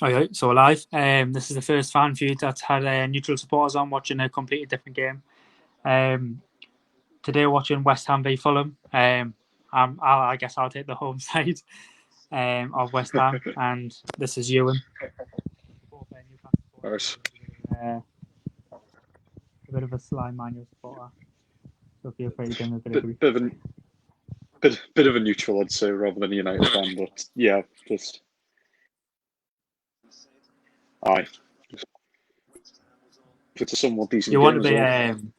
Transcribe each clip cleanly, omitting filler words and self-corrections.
Alright, so live. This is the first fan feud that's had neutral supporters on watching a completely different game. Um, Today, watching West Ham v Fulham. I guess I'll take the home side of West Ham, and this is Ewan. Nice. A bit of a sly manual supporter, so feel free to give me a bit of grief. Bit of a neutral, I'd say, rather than a United fan. But yeah, just aye, it's a somewhat decent You want game to as be? well.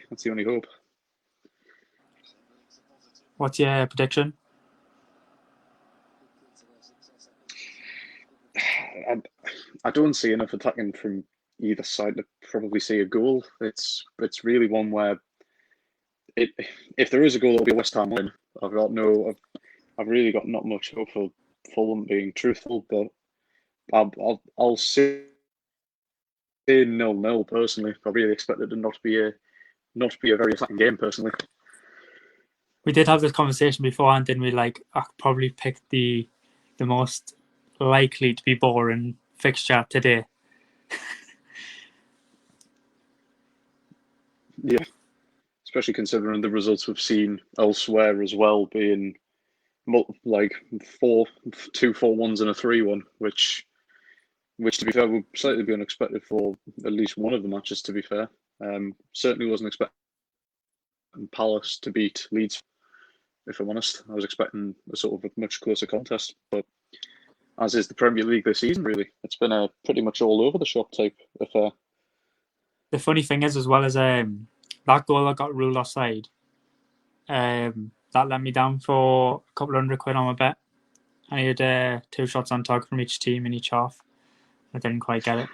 That's the only hope. What's your prediction? I, I don't see enough attacking from either side to probably see a goal. It's really one where it if there is a goal, it'll be a West Ham win. I've really got not much hope for Fulham being truthful, but I'll say 0-0 personally. I really expect it to not be a very attacking game personally. We did have this conversation before, and didn't we? Like, I probably picked the most likely to be boring fixture today. Yeah, especially considering the results we've seen elsewhere as well, being like 4-2-4-1s and a 3-1, which to be fair would slightly be unexpected for at least one of the matches. To be fair, certainly wasn't expecting Palace to beat Leeds. If I'm honest, I was expecting a sort of a much closer contest, but as is the Premier League this season, really, it's been a pretty much all over the shop type affair. The funny thing is, as well as that goal that got ruled offside, that let me down for a couple hundred quid on my bet. I had two shots on target from each team in each half. I didn't quite get it,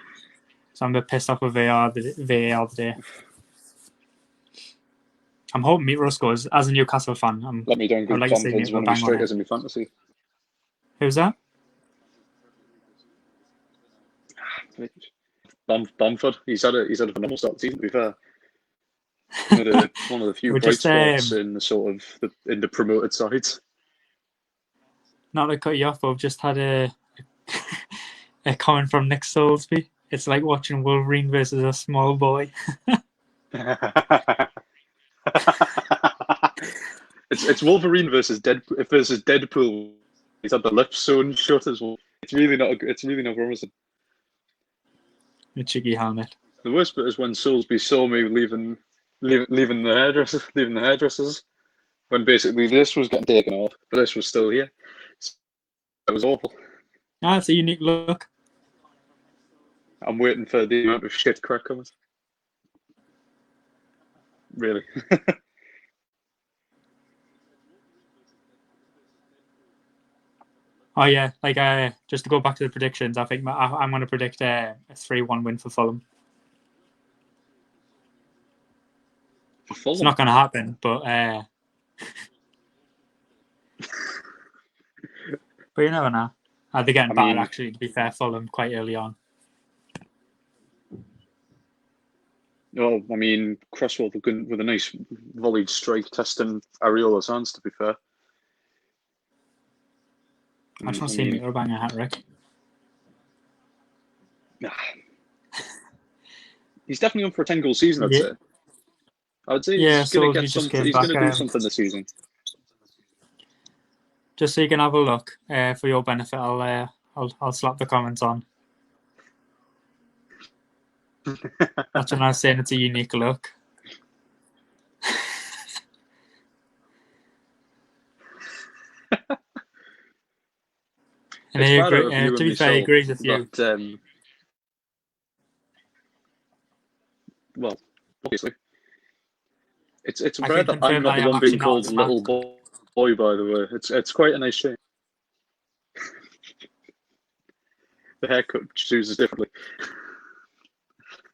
so I'm a bit pissed off with VAR today. I'm hoping Meatro scores. As a Newcastle fan, Let me down I would because like to see Bamford's Meatro one of my bang on it. strikers in my fantasy. Who's that? Bamford, he's had a phenomenal start to the season. To be fair, one of the few We're bright just spots in the sort of in the promoted sides. not to cut you off, but we've just had a comment from Nick Soulsby. It's like watching Wolverine versus a small boy. It's Wolverine versus Deadpool. He's had the lips sewn shut as well. It's really not promising. A cheeky helmet. The worst bit is when Soulsby saw me leaving the hairdressers when basically this was getting taken off, but this was still here. It was awful. Ah, it's a unique look. I'm waiting for the amount of shit crack coming. Really. Oh yeah, like just to go back to the predictions, I think I'm going to predict a 3-1 win for Fulham. For It's Fulham. not going to happen, but you never know. They're getting I battered, mean, actually, to be fair, Fulham quite early on. Cresswell with a nice volleyed strike testing Ariola's hands, to be fair. I just And want I to see mean, Mito bang a hat trick. he's definitely on for a 10-goal season, I'd Yeah, say. I would say yeah. he's gonna So get he just something. came He's back. gonna do something this season. Just so you can have a look for your benefit, I'll slap the comments on. That's when I was saying it's a unique look. And It's I bad out agree. of you To and be fair, I myself agree with you. that, well, obviously, it's I rare can that I'm confirm that not I the am one being actually not on called smack. little boy. By the way, it's quite a nice shame. The haircut chooses differently.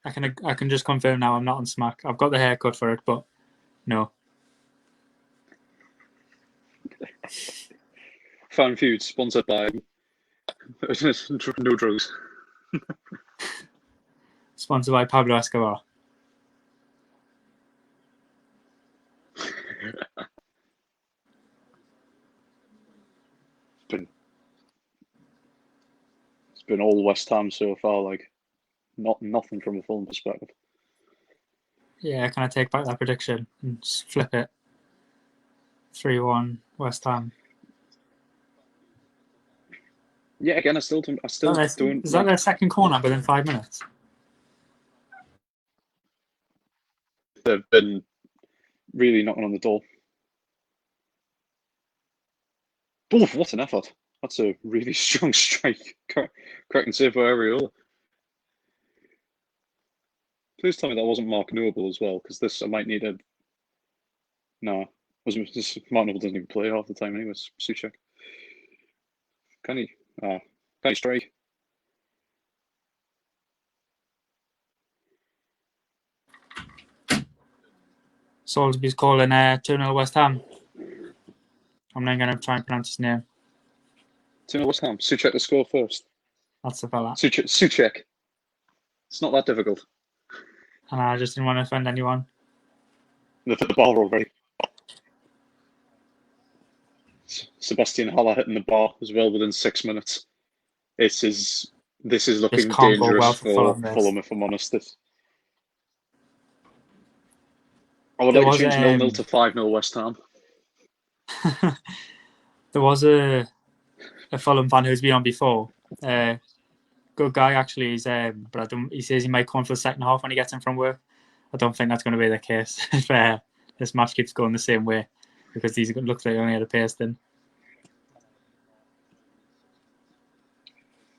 I can just confirm now I'm not on smack. I've got the haircut for it, but no. Fan Feuds, sponsored by no drugs. Sponsored by Pablo Escobar. It's been all West Ham so far. Like, nothing from a Fulham perspective. Yeah, can I take back that prediction and flip it? 3-1 West Ham. Yeah, again, I still don't Is that like. their second corner within 5 minutes? They've been really knocking on the door. Oh, what an effort! That's a really strong strike. Cracking save by Areola. Please tell me that wasn't Mark Noble as well, because this I might need a. No, this Mark Noble doesn't even play half the time anyways. Suchek. Can he? Can he strike? Salisbury's calling 2-0 West Ham. I'm not going to try and pronounce his name. 2-0 West Ham. Suchek to score first. That's the fella. Suchek. It's not that difficult. And I just didn't want to offend anyone. They've hit the bar already. Sebastian Haller hitting the bar as well within 6 minutes. This is looking dangerous for Fulham, if I'm honest. I would like to change 0-0 to 5-0 West Ham. There was a Fulham fan who's been on before. Good guy actually. But he says he might come for the second half when he gets in from work. I don't think that's going to be the case if this match keeps going the same way, because these looks like they only had a pace then.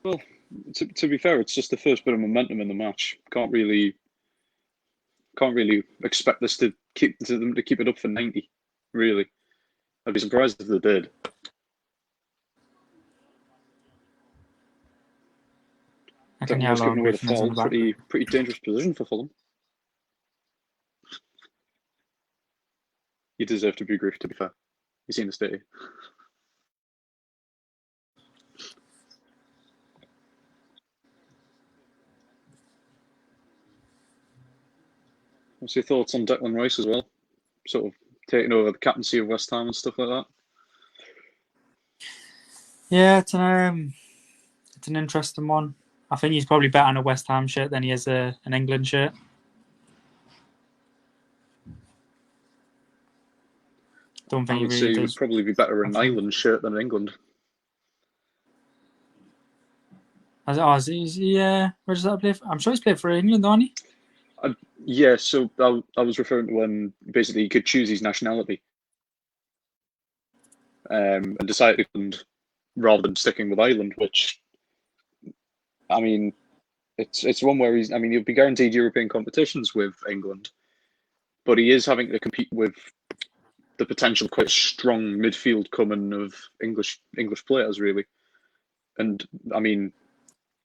Well, to be fair, it's just the first bit of momentum in the match. Can't really expect this to keep it up for 90. Really, I'd be surprised if they did. Declan Rice giving away the foul. Pretty dangerous position for Fulham. You deserve to be griefed, to be fair. You've seen the state. What's your thoughts on Declan Rice as well? Sort of taking over the captaincy of West Ham and stuff like that. Yeah, it's an interesting one. I think he's probably better in a West Ham shirt than he is an England shirt. Don't think I would say he would probably be better in an Ireland shirt than in England. Yeah, where does that play? I'm sure he's played for England, don't he? Yeah, so I was referring to when basically he could choose his nationality and decide England rather than sticking with Ireland, which, I mean, it's one where he'll be guaranteed European competitions with England, but he is having to compete with the potential quite strong midfield coming of English players, really. And I mean,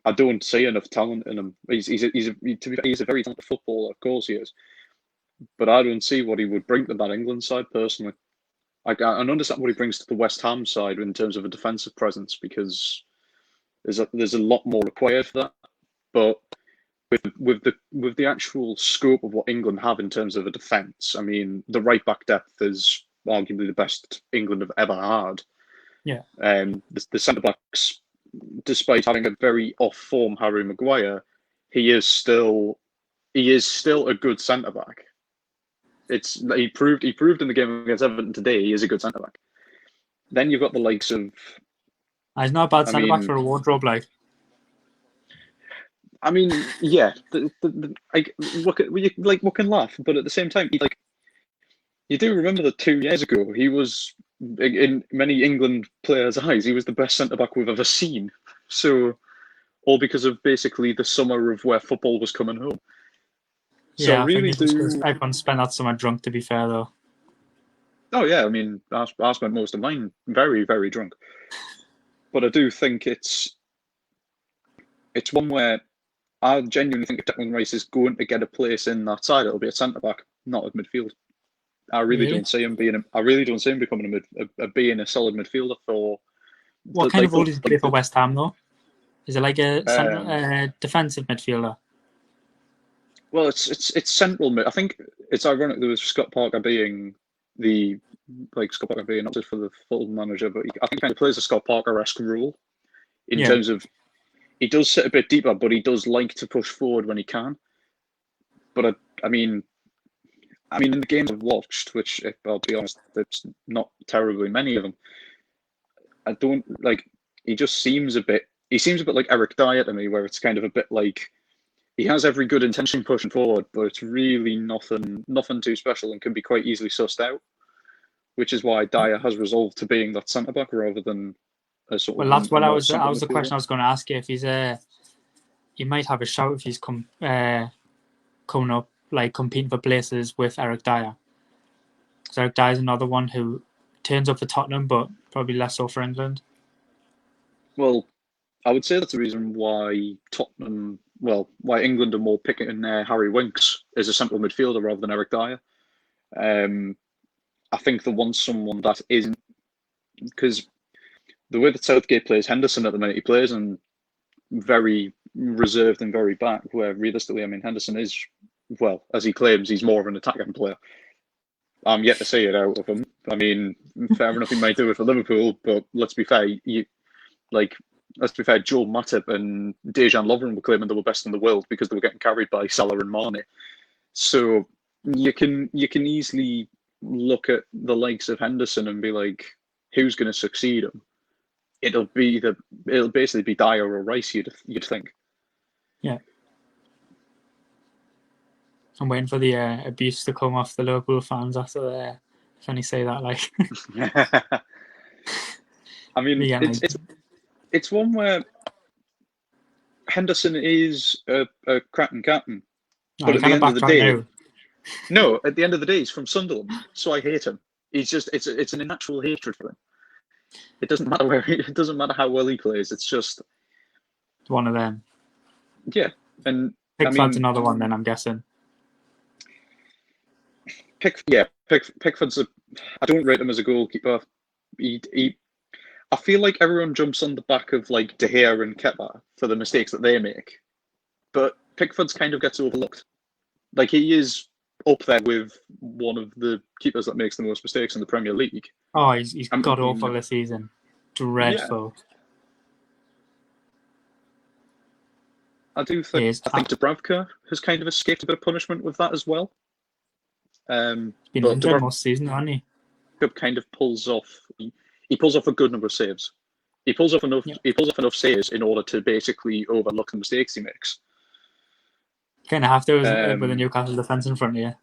I don't see enough talent in him. He's a very talented footballer, of course he is, but I don't see what he would bring to that England side personally. I understand what he brings to the West Ham side in terms of a defensive presence, because there's a lot more required for that. But with the actual scope of what England have in terms of a defence, I mean, the right back depth is arguably the best England have ever had. Yeah. The centre backs, despite having a very off form Harry Maguire, he is still a good centre back. He proved in the game against Everton today he is a good centre back. Then you've got the likes of. He's not a bad centre back for a wardrobe, like. I mean, yeah, what can laugh, but at the same time, you do remember that 2 years ago he was, in many England players' eyes, he was the best centre back we've ever seen. So, all because of basically the summer of where football was coming home. Yeah, so really everyone spent that summer drunk, to be fair, though. Oh yeah, I mean, I spent most of mine very, very drunk. But I do think it's one where I genuinely think if Declan Rice is going to get a place in that side, it'll be a centre back, not at midfield. I really don't see him becoming being a solid midfielder for. What kind of role does he play for West Ham though? Is it like a defensive midfielder? Well, it's central. I think it's ironic there was Scott Parker being not just for the Fulham manager, but I think he kind of plays a Scott Parker-esque role in terms of he does sit a bit deeper, but he does like to push forward when he can. But I mean, in the games I've watched, which I'll be honest, it's not terribly many of them. I don't like. He just seems a bit. He seems a bit like Eric Dyer to me, where it's kind of a bit like he has every good intention pushing forward, but it's really nothing too special and can be quite easily sussed out. Which is why Dyer has resolved to being that centre back rather than a sort Well, of that's a what I more was. That central was the question midfielder. I was going to ask you. If he's he might have a shout if he's coming up, like competing for places with Eric Dyer. Because Eric Dyer is another one who turns up for Tottenham, but probably less so for England. Well, I would say that's the reason why why England are more picking Harry Winks as a central midfielder rather than Eric Dyer. I think they want someone that isn't, because the way that Southgate plays Henderson at the minute, he plays in very reserved and very back, where realistically, I mean, Henderson is, well, as he claims, he's more of an attacking player. I'm yet to see it out of him. I mean, fair enough, he might do it for Liverpool, but let's be fair, Joe Matip and Dejan Lovren were claiming they were best in the world because they were getting carried by Salah and Mane. So you can easily look at the likes of Henderson and be like, who's going to succeed him? It'll basically be Dyer or Rice. You'd think. Yeah. I'm waiting for the abuse to come off the Liverpool fans after when you say that. Like, I mean, again, it's one where Henderson is a cracking captain, but I at the kind of end of the backtrack day, now. no, at the end of the day, he's from Sunderland, so I hate him. It's an unnatural hatred for him. It doesn't matter it doesn't matter how well he plays. It's just One of them. yeah, and Pickford's another one. Then I'm guessing. Pickford's I don't rate him as a goalkeeper. I feel like everyone jumps on the back of like De Gea and Kepa for the mistakes that they make, but Pickford's kind of gets overlooked. Like he is up there with one of the keepers that makes the most mistakes in the Premier League. Oh, he's god awful this season. Dreadful. Yeah. I think Dubravka has kind of escaped a bit of punishment with that as well. He's been injured most season, hasn't he? Kind of pulls off. He pulls off a good number of saves. He pulls off enough. Yeah. He pulls off enough saves in order to basically overlook the mistakes he makes. Kind of have to with the Newcastle defence in front of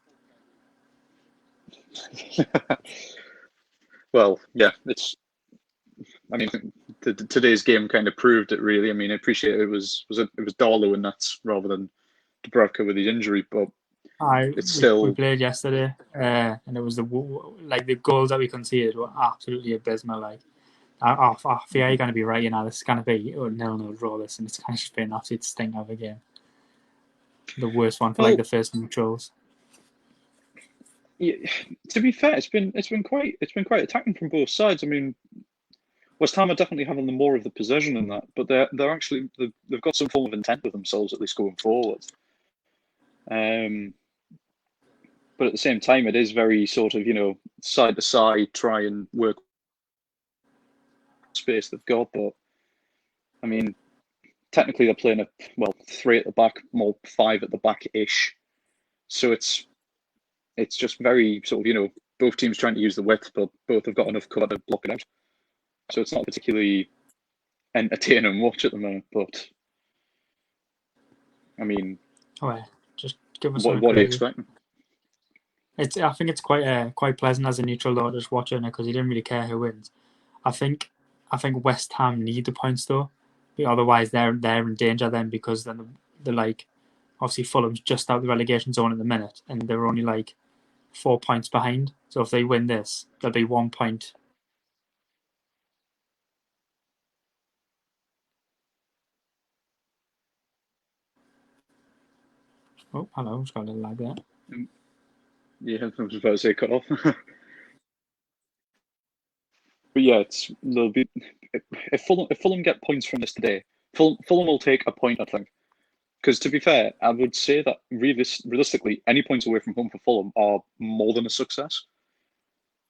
you. Well, yeah, it's. I mean, today's game kind of proved it. Really, I mean, I appreciate it was Darlow and that's rather than Dubravka with his injury, but we played yesterday, and it was the goals that we conceded were absolutely abysmal. Like, I fear you're going to be right. This is going to be 0-0 draw this, and it's kind of just been an absolute stinker of a game. The worst one for the first neutrals. Yeah, to be fair, it's been quite attacking from both sides. I mean, West Ham are definitely having the more of the possession in that, but they're actually they've got some form of intent with themselves, at least going forward. But at the same time, it is very sort of side to side, try and work space they've got. But I mean, technically they're playing 3 at the back, more 5 at the back ish. So it's just very sort of both teams trying to use the width, but both have got enough cover to block it out. So it's not particularly entertaining watch at the moment. But I mean, just give us what are you expecting? I think it's quite pleasant as a neutral though, just watching it because you didn't really care who wins. I think West Ham need the points though, otherwise they're in danger then, because then they're like, obviously Fulham's just out the relegation zone at the minute and they're only like 4 points behind. So if they win this, they'll be 1 point. Oh, hello, just got a little lag there. Yeah, I was about to say cut off. But yeah, there'll be if Fulham get points from this today, Fulham will take a point, I think. Because to be fair, I would say that realistically, any points away from home for Fulham are more than a success.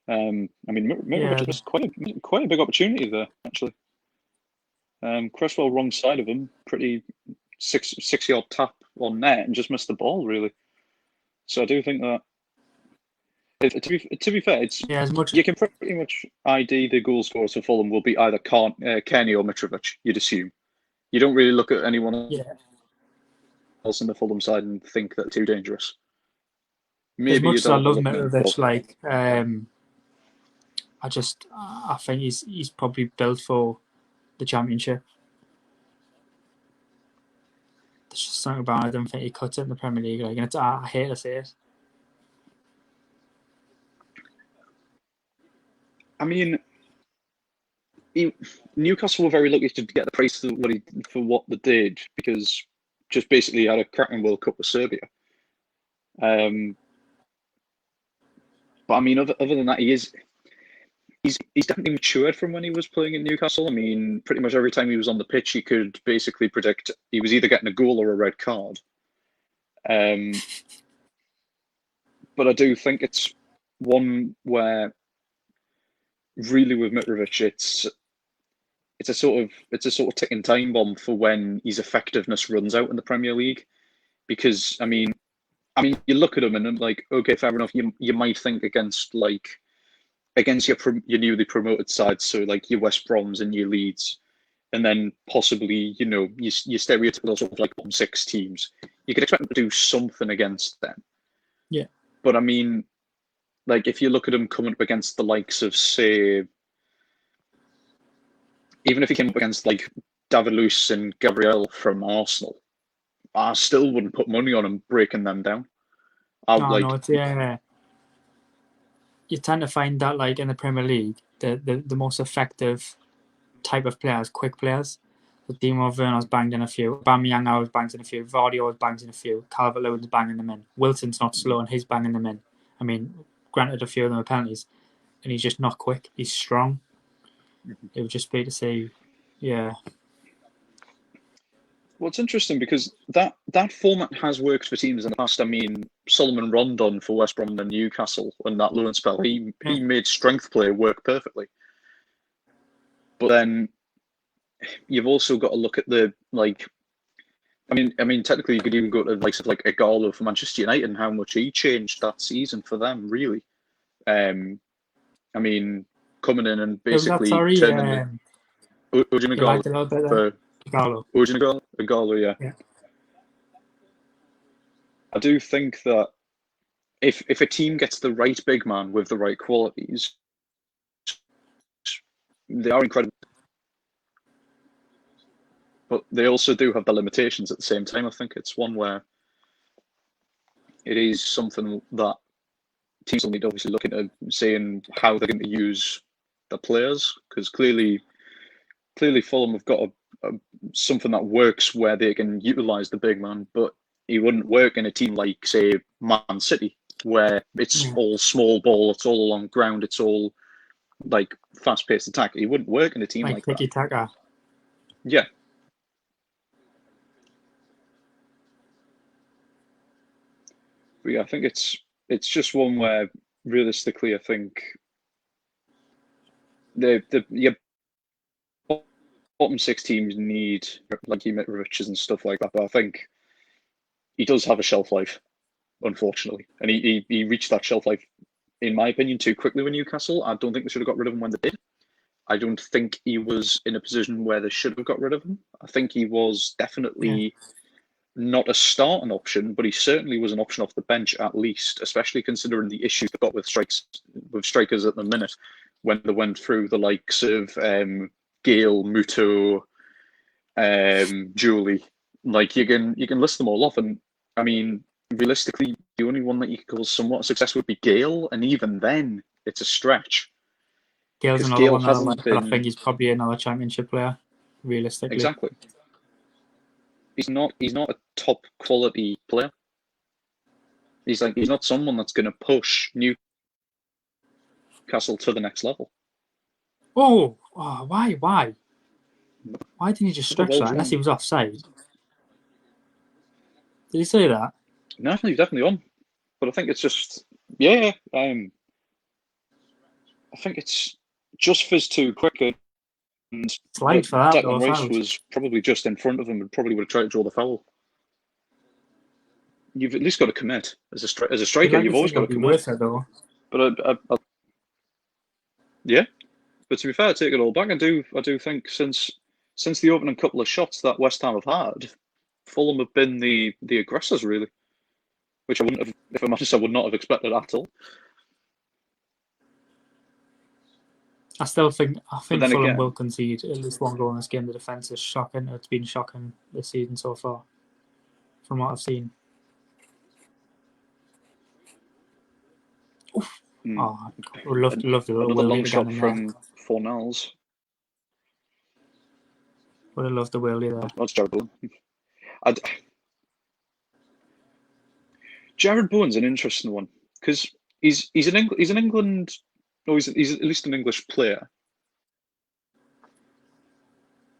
I mean, Mitrovic was quite a big opportunity there, actually. Cresswell wrong side of him, pretty 6 yard tap on net and just missed the ball really. So I do think that to be fair, as much. you can pretty much ID the goal scorers for Fulham will be either Kenny or Mitrovic. You'd assume. You don't really look at anyone Yeah, else in the Fulham side and think that too dangerous. as Maybe much you as I don't love look at it, but Mitrovic, I think he's probably built for the Championship. There's just something about it. I don't think he cuts it in the Premier League. Like, and I hate to say it. I mean, Newcastle were very lucky to get the praise for what they did because just basically had a cracking World Cup with Serbia. But I mean, other than that, he's definitely matured from when he was playing in Newcastle. I mean, pretty much every time he was on the pitch, he could basically predict he was either getting a goal or a red card. But I do think it's one where really with Mitrovic, it's a sort of ticking time bomb for when his effectiveness runs out in the Premier League. Because I mean, you look at him and I'm like, okay, fair enough. You might think against your newly promoted sides, so like your West Broms and your Leeds, and then possibly your stereotypical sort of like bottom six teams. You could expect them to do something against them. Yeah. But I mean, like if you look at him coming up against the likes of say, even if he came up against like David Luiz and Gabriel from Arsenal, I still wouldn't put money on him breaking them down. No, it's you tend to find that like in the Premier League, the most effective type of players, quick players. So Timo Werner's banged in a few, Aubameyang always bangs in a few, Vardy always bangs in a few, Calvert-Lewin's banging them in, Wilson's not slow and he's banging them in. I mean, granted a few of them are penalties, and he's just not quick. He's strong. It would just be to say, yeah. Well, it's interesting because that format has worked for teams in the past. I mean, Solomon Rondon for West Brom and Newcastle and that loan spell, he made strength play work perfectly. But then you've also got to look at the like. I mean, technically you could even go to the likes of like Ighalo for Manchester United and how much he changed that season for them. Really, I mean, coming in and basically turning the Ujin you liked Ighalo it a little bit there? for Ujin Ighalo, yeah. I do think that if a team gets the right big man with the right qualities, they are incredible. But they also do have the limitations at the same time. I think it's one where it is something that teams will need to obviously look into saying how they're going to use the players, because clearly Fulham have got something that works where they can utilise the big man, but he wouldn't work in a team like, say, Man City, where it's all small ball, it's all along ground, it's all like fast-paced attack. He wouldn't work in a team like tiki taka. Yeah. But yeah, I think it's just one where realistically, I think the bottom six teams need like Mitrovic and stuff like that. But I think he does have a shelf life, unfortunately, and he reached that shelf life, in my opinion, too quickly with Newcastle. I don't think they should have got rid of him when they did. I don't think he was in a position where they should have got rid of him. I think he was definitely not a starting option, but he certainly was an option off the bench at least, especially considering the issues they've got with strikers at the minute when they went through the likes of Gale, Muto, Julie. Like you can list them all off, and I mean, realistically, the only one that you could call somewhat success would be Gale, and even then, it's a stretch. Gale's another one but I think he's probably another Championship player, realistically. Exactly. He's not a top quality player. He's not someone that's going to push Newcastle to the next level. Oh, why? Why didn't he just stretch that? Unless he was offside. Did he say that? No, he's definitely on. But I think it's just I think it's just Feuds too quick. Slight for that though, Declan Rice Fouls. was probably just in front of him and probably would have tried to draw the foul. You've at least got to commit as a striker. You'd like You've to always think got it'll to be commit. worth it though. But yeah. But to be fair, I take it all back. I do think since the opening couple of shots that West Ham have had, Fulham have been the aggressors really, which I wouldn't have, if I'm honest, I would not have expected at all. I think But then Fulham will again, concede at least one goal in this game. The defence is shocking. It's been shocking this season so far, from what I've seen. Oh, would love the little another long Willie to get shot in there. from Fornells. Would have loved the Willie there. That's Jared Bowen. Jared Bowen's an interesting one because he's an England, no, he's at least an English player.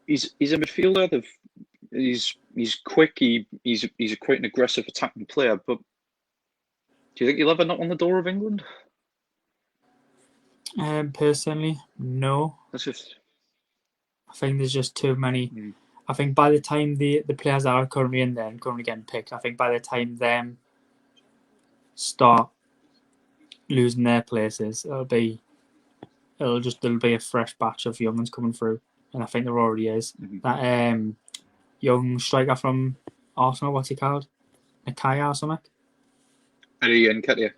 He's a midfielder. He's quick. He's quite an aggressive attacking player. But do you think he'll ever knock on the door of England? Personally, no. That's just. I think there's just too many. I think by the time the players that are currently in there and currently getting picked, I think by the time them start losing their places, there'll be a fresh batch of young ones coming through, and I think there already is. That young striker from Arsenal, what's he called? Nakaya or something? Eddie Nketiah.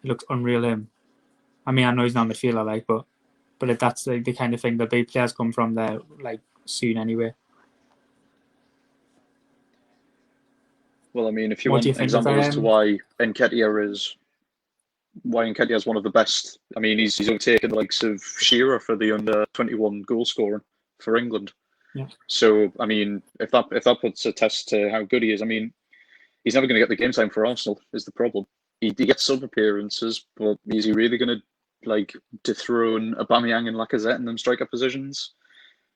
He looks unreal. I mean, I know he's not a midfielder, but that's the kind of thing the big players come from there soon anyway. Well, I mean, if you want an example as to why Nketiah is one of the best, I mean, he's overtaken the likes of Shearer for the under-21 goal scoring for England. Yeah. So, I mean, if that puts a test to how good he is, I mean, he's never going to get the game time for Arsenal is the problem. He gets some appearances, but is he really going to dethrone Aubameyang and Lacazette in them striker positions?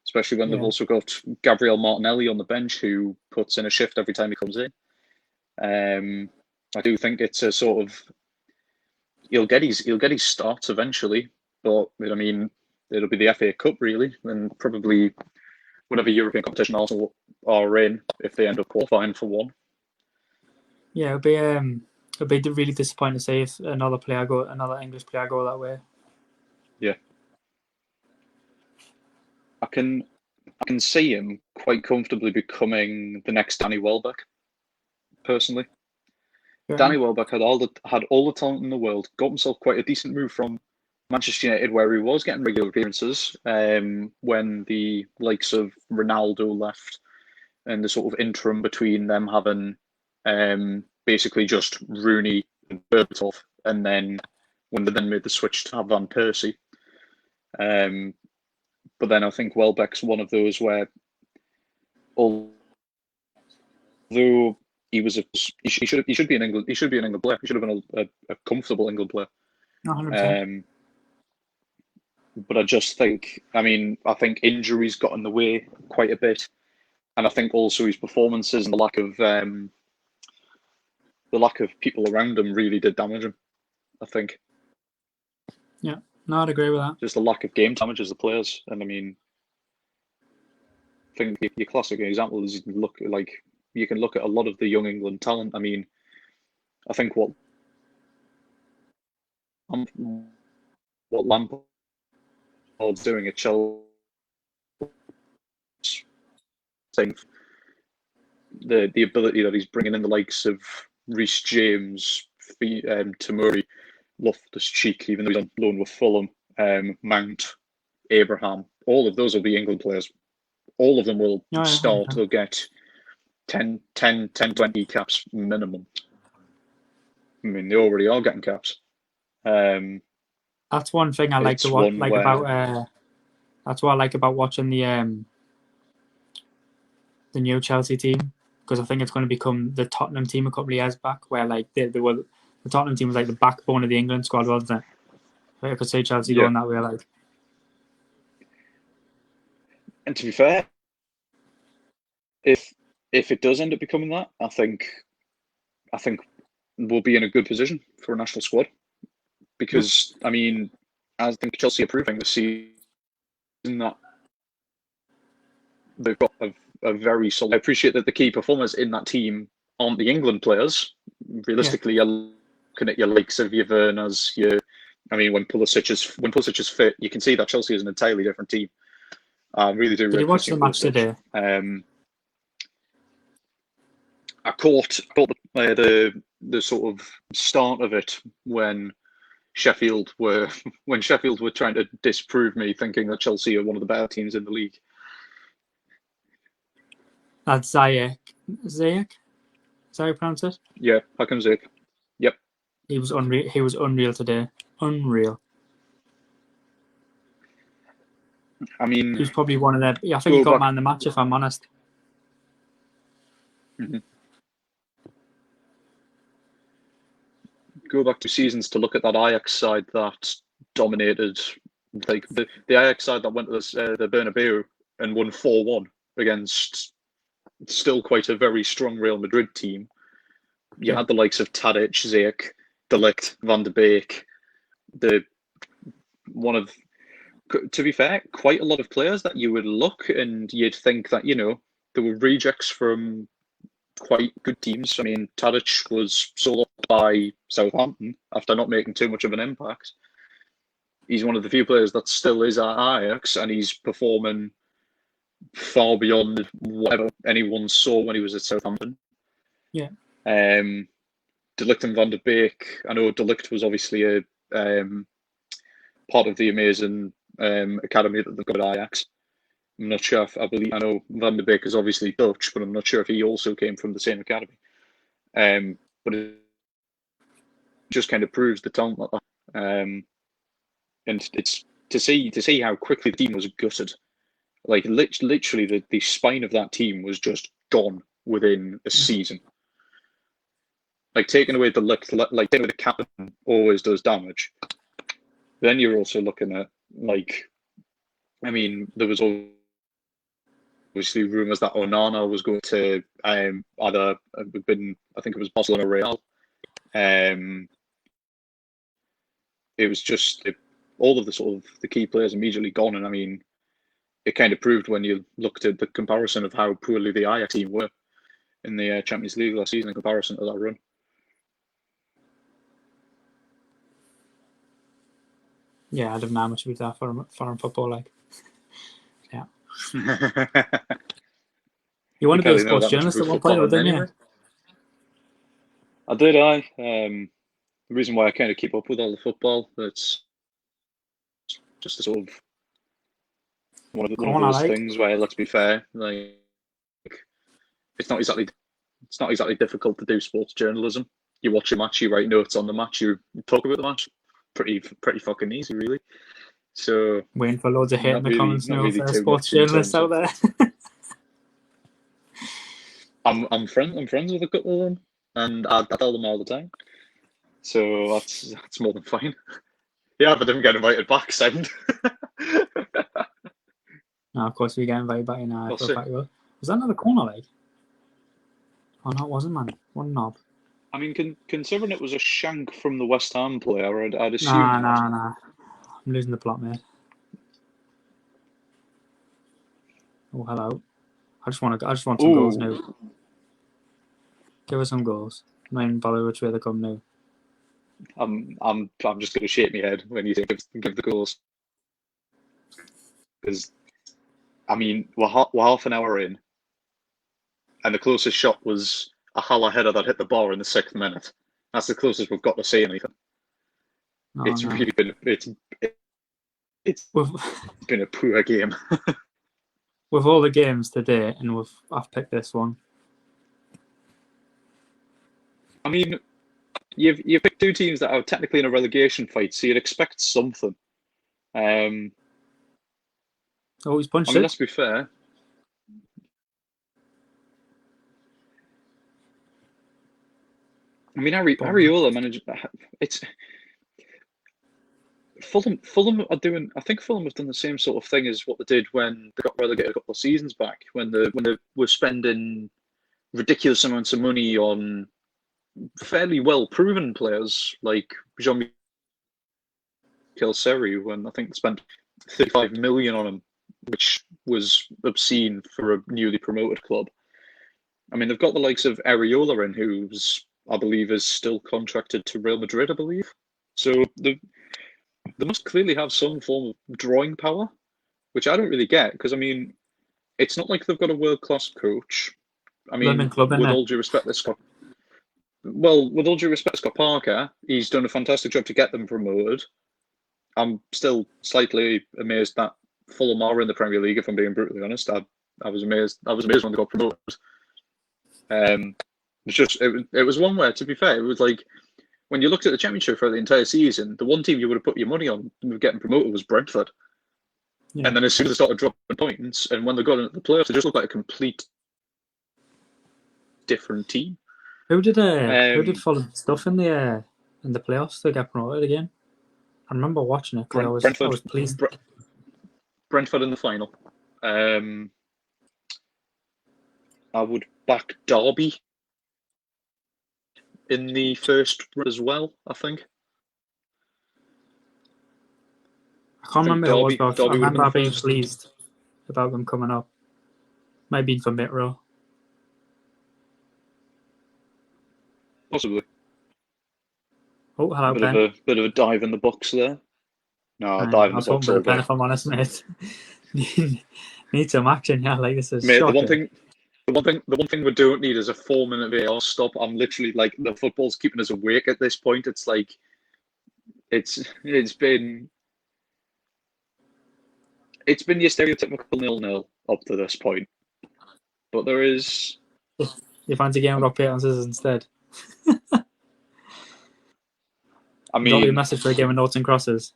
Especially when they've also got Gabriel Martinelli on the bench who puts in a shift every time he comes in. I do think it's a sort of he'll get his start eventually, but I mean it'll be the FA Cup really, and probably whatever European competition Arsenal are in if they end up qualifying for one. Yeah, it'll be really disappointing to see if another English player go that way. Yeah, I can see him quite comfortably becoming the next Danny Welbeck. Personally, Danny Welbeck had all the talent in the world. Got himself quite a decent move from Manchester United, where he was getting regular appearances when the likes of Ronaldo left, and the sort of interim between them having basically just Rooney and Berbatov, and then when they then made the switch to have Van Persie. But then I think Welbeck's one of those where, although he should be an England player. He should have been a comfortable England player. 100%. But I just think, I think injuries got in the way quite a bit, and I think also his performances and the lack of people around him really did damage him. I think. Yeah, no, I'd agree with that. Just the lack of game time damages the players, and I mean, I think your classic example is you can look at a lot of the young England talent. I mean, I think what Lampard's doing at Chelsea, the ability that he's bringing in the likes of Reece James, Tamuri, Loftus-Cheek, even though he's on loan with Fulham, Mount, Abraham, all of those will be England players. All of them will start to get 10, 20 caps minimum. I mean, they already are getting caps. That's one thing I like to watch. That's what I like about watching the new Chelsea team, because I think it's going to become the Tottenham team a couple of years back, where the Tottenham team was like the backbone of the England squad, wasn't it? I could see Chelsea going that way. And to be fair, if it does end up becoming that, I think we'll be in a good position for a national squad, because I mean, I think Chelsea are proving this season that they've got a very solid. I appreciate that the key performers in that team aren't the England players. Realistically, you're looking at your likes of your Werners, when Pulisic is fit, you can see that Chelsea is an entirely different team. I really do. Did you watch the match today? I caught the sort of start of it when Sheffield were trying to disprove me, thinking that Chelsea are one of the better teams in the league. That's Ziyech. Ziyech? Is that how you pronounce it? Yeah, Hakim Ziyech. Yep. He was unreal. He was unreal today. Unreal. I mean, he was probably one of the. I think he got man of the match, if I'm honest. Mm-hmm. Go back 2 seasons to look at that Ajax side that dominated, like the Ajax side that went to the Bernabeu and won 4-1 against still quite a very strong Real Madrid team. You had the likes of Tadic, Ziyech, De Ligt, Van de Beek, to be fair, quite a lot of players that you would look and you'd think that, there were rejects from quite good teams. I mean, Tadic was sold off by Southampton after not making too much of an impact. He's one of the few players that still is at Ajax, and he's performing far beyond whatever anyone saw when he was at Southampton. Yeah. De Ligt and Van de Beek. I know De Ligt was obviously a part of the amazing academy that they've got at Ajax. I'm not sure I know Van de Beek is obviously Dutch, but I'm not sure if he also came from the same academy. But it just kind of proves the talent like that. And it's to see how quickly the team was gutted. Like literally, the spine of that team was just gone within a season. Like taking away taking away the captain always does damage. Then you're also looking at there was obviously rumours that Onana was going to either I think it was Barcelona or Real. It was just all of the sort of the key players immediately gone, and I mean, it kind of proved when you looked at the comparison of how poorly the Ajax team were in the Champions League last season in comparison to that run. Yeah, I don't know how much with that foreign football like. Yeah. You want to be a sports journalist at one point, didn't you? I did. The reason why I kind of keep up with all the football, it's just a sort of one of those things where, let's be fair, like it's not exactly difficult to do sports journalism. You watch a match, you write notes on the match, you talk about the match. Pretty fucking easy, really. So waiting for loads of hate in the comments now for sports journalists out there. I'm friends with a couple of them, and I tell them all the time. So that's more than fine. Yeah, but I didn't get invited back, sound. No, of course we get invited back in. Was that another corner leg? Oh no, it wasn't, man. One knob. I mean, considering it was a shank from the West Ham player, I'd assume. Nah. I'm losing the plot, mate. Oh, hello. I just want some goals now. Give us some goals. I'm not even bothered which way they come now. I'm just going to shake my head when you say give the goals, because I mean we're half an hour in, and the closest shot was a Haller header that hit the bar in the 6th minute. That's the closest we've got to say anything. Really been it's been a poor game. With all the games today, and I've picked this one. I mean, you've picked 2 teams that are technically in a relegation fight, so you'd expect something. He's punched let's be fair. I mean, Areola managed. It's Fulham are doing. I think Fulham have done the same sort of thing as what they did when they got relegated a couple of seasons back, when they were spending ridiculous amounts of money on fairly well proven players like Jean Kilseri when I think they spent 35 million on him, which was obscene for a newly promoted club. I mean, they've got the likes of Areola in, who's, I believe, is still contracted to Real Madrid, I believe. So they must clearly have some form of drawing power, which I don't really get, because, I mean, it's not like they've got a world-class coach. I Lemon mean, Club, with innit? all due respect to Scott, well, with all due respect to Scott Parker, he's done a fantastic job to get them promoted. I'm still slightly amazed that Fulham are in the Premier League, if I'm being brutally honest. I was amazed. I was amazed when they got promoted. It was one where, to be fair, it was like when you looked at the Championship for the entire season, the one team you would have put your money on getting promoted was Brentford. Yeah. And then as soon as they started dropping points, and when they got into the playoffs, they just looked like a complete different team. Who did Fulham stuff in the playoffs to get promoted again? I remember watching it because I was pleased. Brentford in the final. I would back Derby in the first as well, I think. I can't remember who it was, but I remember being first. pleased about them coming up. Might have been for Mitro. Possibly. Oh, hello, Bit Ben. of a dive in the box there. No, I dive in the was box hoping for all a pen, day. if I'm honest, mate. Need some action, yeah. Like this is Mate, shocking. the one thing we don't need is a 4-minute VAR stop. I'm literally like, the football's keeping us awake at this point. It's like it's been your stereotypical 0-0 up to this point. But there is. You fancy getting rock paper and scissors instead? I Is that your mean, message for a game of noughts and crosses?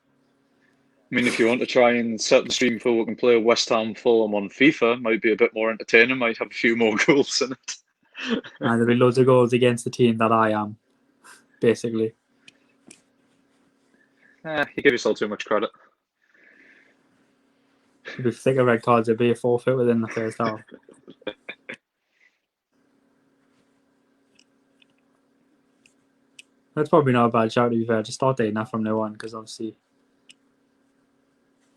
I mean, if you want to try and set the stream for we can play West Ham Fulham on FIFA, might be a bit more entertaining. Might have a few more goals in it. And there'll be loads of goals against the team that I am, basically. You give yourself too much credit. If you think of red cards, it'll be a forfeit within the first half. That's probably not a bad shout, to be fair. Just start dating that from now on, because obviously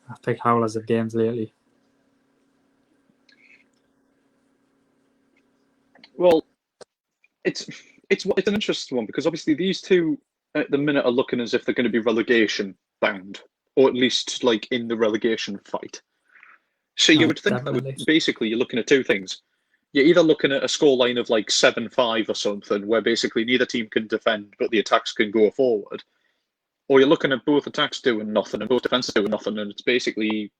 I've picked howlers of games lately. Well, it's an interesting one because obviously these two at the minute are looking as if they're going to be relegation bound, or at least like in the relegation fight. So you would think Definitely. that basically you're looking at two things. You're either looking at a scoreline of like 7-5 or something, where basically neither team can defend, but the attacks can go forward, or you're looking at both attacks doing nothing and both defenses doing nothing, and it's basically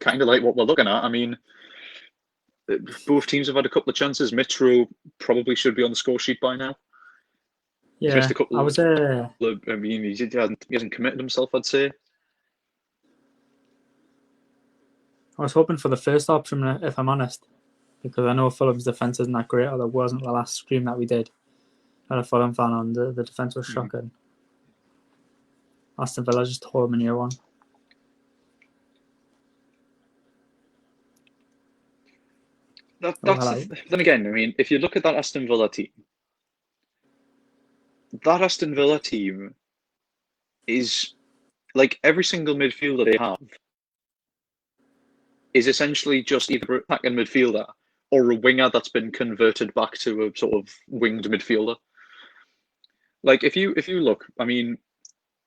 kind of like what we're looking at. I mean, both teams have had a couple of chances. Mitro probably should be on the score sheet by now. Yeah, He's missed a couple I was. I mean, he hasn't committed himself, I'd say. I was hoping for the first option, if I'm honest, because I know Fulham's defence isn't that great, or there wasn't the last stream that we did. I had a Fulham fan on, the defence was shocking. Aston Villa just tore them a new one. Then again, I mean, if you look at that Aston Villa team is like every single midfielder they have is essentially just either an attacking midfielder or a winger that's been converted back to a sort of winged midfielder. Like if you look, I mean,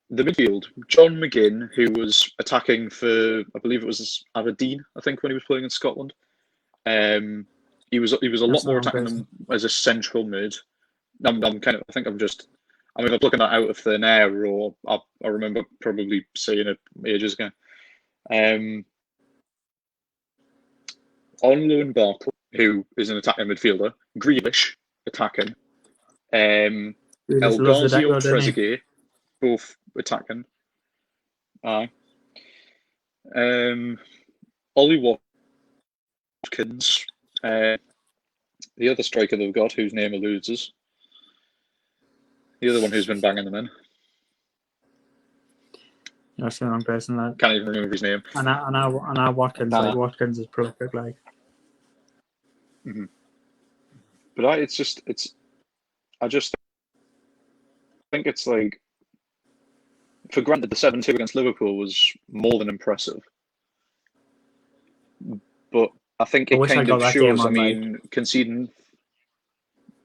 the midfield, John McGinn, who was attacking for, I believe it was Aberdeen, I think, when he was playing in Scotland. He was a lot more attacking than as a central mid. I think I'm looking that out of thin air, or I remember probably saying it ages ago. On loan, Barkley, who is an attacking midfielder, Grealish attacking, El Ghazi, Trezeguet, both attacking. Aye. Ollie Watkins, the other striker they've got, whose name eludes us. The other one who's been banging them in. You're the wrong person, like. Can't even remember his name. And our Watkins, like Watkins is prolific, like. Mm-hmm. But I just think it's like, for granted, the 7-2 against Liverpool was more than impressive, but I think I it wish I kind got of that game shows. I on. Like, mean, conceding,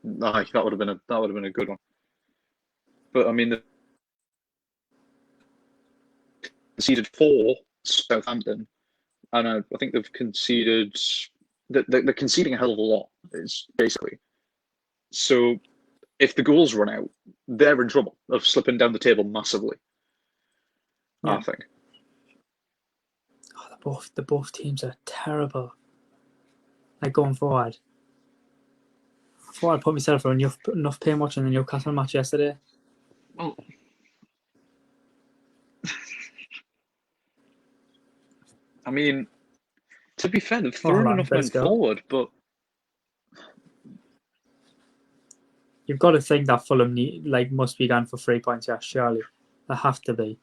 that would have been a good one. But I mean, they conceded 4 Southampton, and I think they've conceded. They're conceding a hell of a lot. Is basically so. If the goals run out, they're in trouble of slipping down the table massively. I yeah, think. the both teams are terrible. Like going forward, I thought I put myself through enough pain watching the Newcastle match yesterday. Well, I mean, to be fair, they've Oh, hold thrown on, enough better men still. forward, but You've got to think that Fulham must be going for 3 points. Yeah, surely they have to be.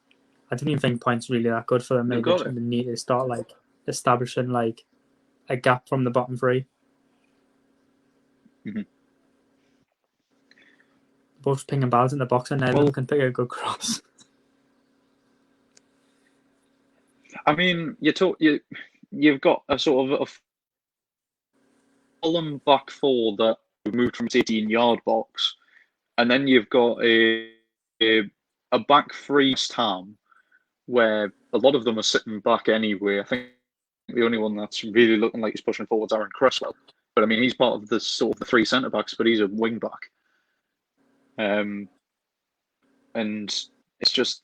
I don't even think points really that good for them. they've Maybe got they it. need to start like establishing like a gap from the bottom 3. Mm-hmm. Both pinging balls in the box, and neither of them can pick a good cross. I mean, you've got a sort of a Fulham back 4 that moved from its 18-yard box, and then you've got a back 3 Ham where a lot of them are sitting back anyway. I think the only one that's really looking like he's pushing forward is Aaron Cresswell. But I mean, he's part of the sort of the 3 centre backs, but he's a wing back. And it's just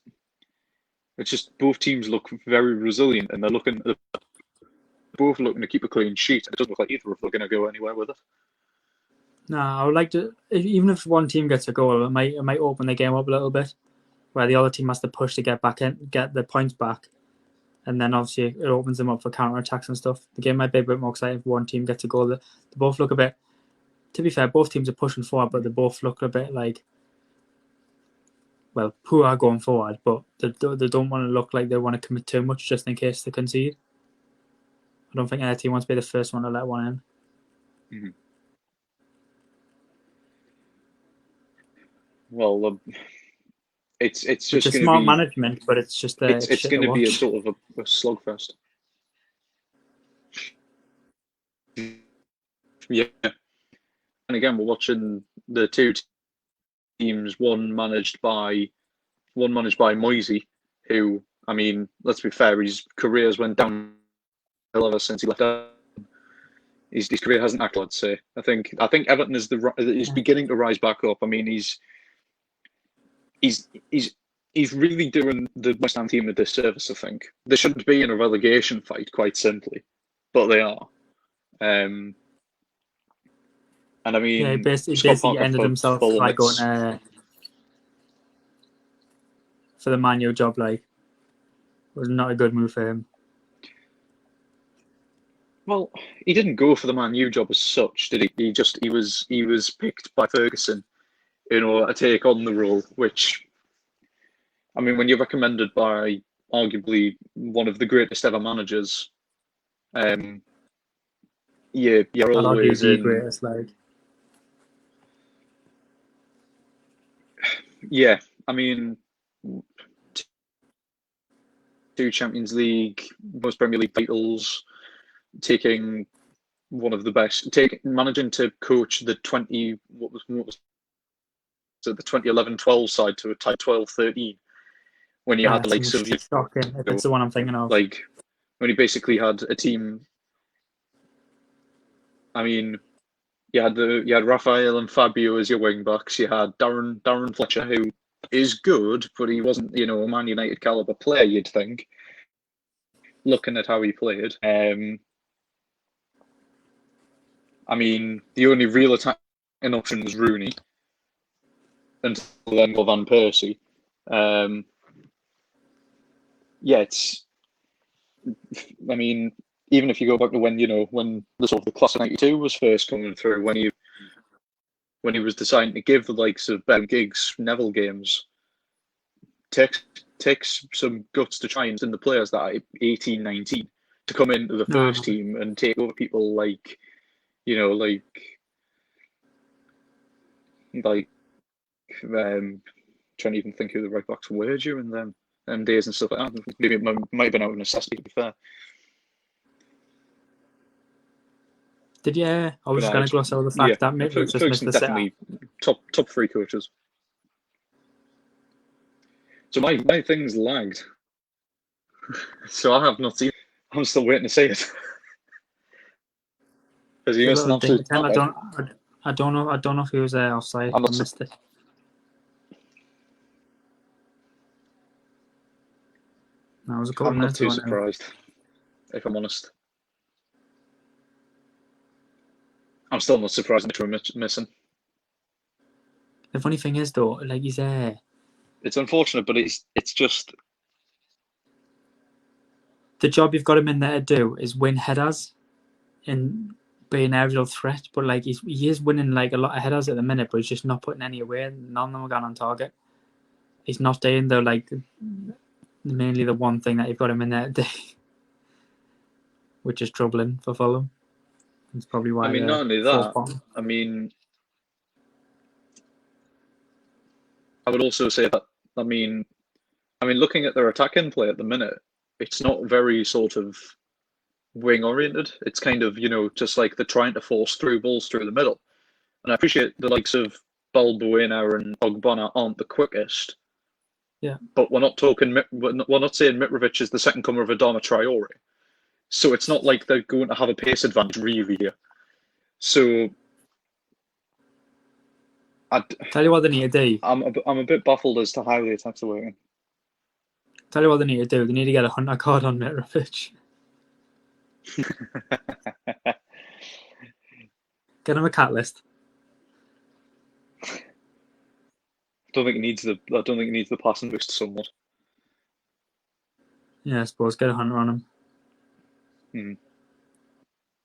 both teams look very resilient, and they're both looking to keep a clean sheet. It doesn't look like either of them are going to go anywhere with it. No, I would like to. Even if one team gets a goal, it might open the game up a little bit, where the other team has to push to get back in, get the points back, and then obviously it opens them up for counter attacks and stuff. The game might be a bit more exciting if one team gets a goal. They both look a bit. To be fair, both teams are pushing forward, but they both look a bit like, well, poor going forward, but they don't want to look like they want to commit too much just in case they concede. I don't think any team wants to be the first one to let one in. Mm-hmm. Well, it's Which just is going to smart be management, but it's just it's it's shit going to to be a watch. sort of a slugfest. Yeah, and again, we're watching the 2 teams. One managed by Moisey, who, I mean, let's be fair, his career's went down ever since he left. His career hasn't acted, I'd say. I think Everton is beginning to rise back up. I mean, he's really doing the West Ham team a disservice. I think they shouldn't be in a relegation fight, quite simply, but they are. And I Yeah, he mean, Scott basically Parker ended for himself Fulham. by going for the Man U job. Like, it was not a good move for him. Well, he didn't go for the Man U job as such, did he? He was picked by Ferguson in order to take on the role, which, I mean, when you're recommended by arguably one of the greatest ever managers, you're I'd argue always the in. greatest. Like, Yeah, I mean, 2 Champions League, most Premier League titles, taking one of the best, managing to coach the 20 what was it, the 2011-12 side to a tie 12-13 when you had the it's likes of, shocking if it's the one I'm thinking of. like, when you basically had a team. I mean, you had Raphael and Fabio as your wing backs. You had Darren Fletcher, who is good, but he wasn't, a Man United caliber player, you'd think, looking at how he played. I mean, the only real attacking option was Rooney until then got Van Persie. It's. I mean, even if you go back to when the sort of the class of '92 was first coming through, when he was deciding to give the likes of Ben Giggs Neville games, takes some guts to try and send the players that are 18, 19 to come into the No, first team and take over people like, like trying to even think who the right backs were during them days and stuff like that. Maybe it might have been out of necessity, to be fair. Did you? I was just going to gloss over the fact that Mitrovic just missed the definitely top 3 coaches. So my thing's lagged. So I have not seen. I'm still waiting to see it. Because you missed an absolute. I don't know if he was offside. I missed it. No, I was a couple I'm not minutes too ago surprised, if I'm honest. I'm still not surprised Mitchell missing. The funny thing is, though, like he's there. It's unfortunate, but it's just the job you've got him in there to do is win headers and be an aerial threat. But like he is winning like a lot of headers at the minute, but he's just not putting any away. None of them are going on target. He's not doing mainly the one thing that you've got him in there to do, which is troubling for Fulham. It's probably why. I mean, not only that. I mean, I would also say that. I mean, looking at their attacking play at the minute, it's not very sort of wing oriented. It's kind of, just like they're trying to force through balls through the middle. And I appreciate the likes of Balbuena and Ogbonna aren't the quickest. Yeah. But we're not saying Mitrovic is the second comer of Adama Traore. So it's not like they're going to have a pace advantage really here. So tell you what they need to do. I'm a bit baffled as to how the attacks are working. Tell you what they need to do. They need to get a hunter card on Mitrovic. Get him a catalyst. I don't think it needs the passing boost somewhat. Yeah, I suppose get a hunter on him. Hmm.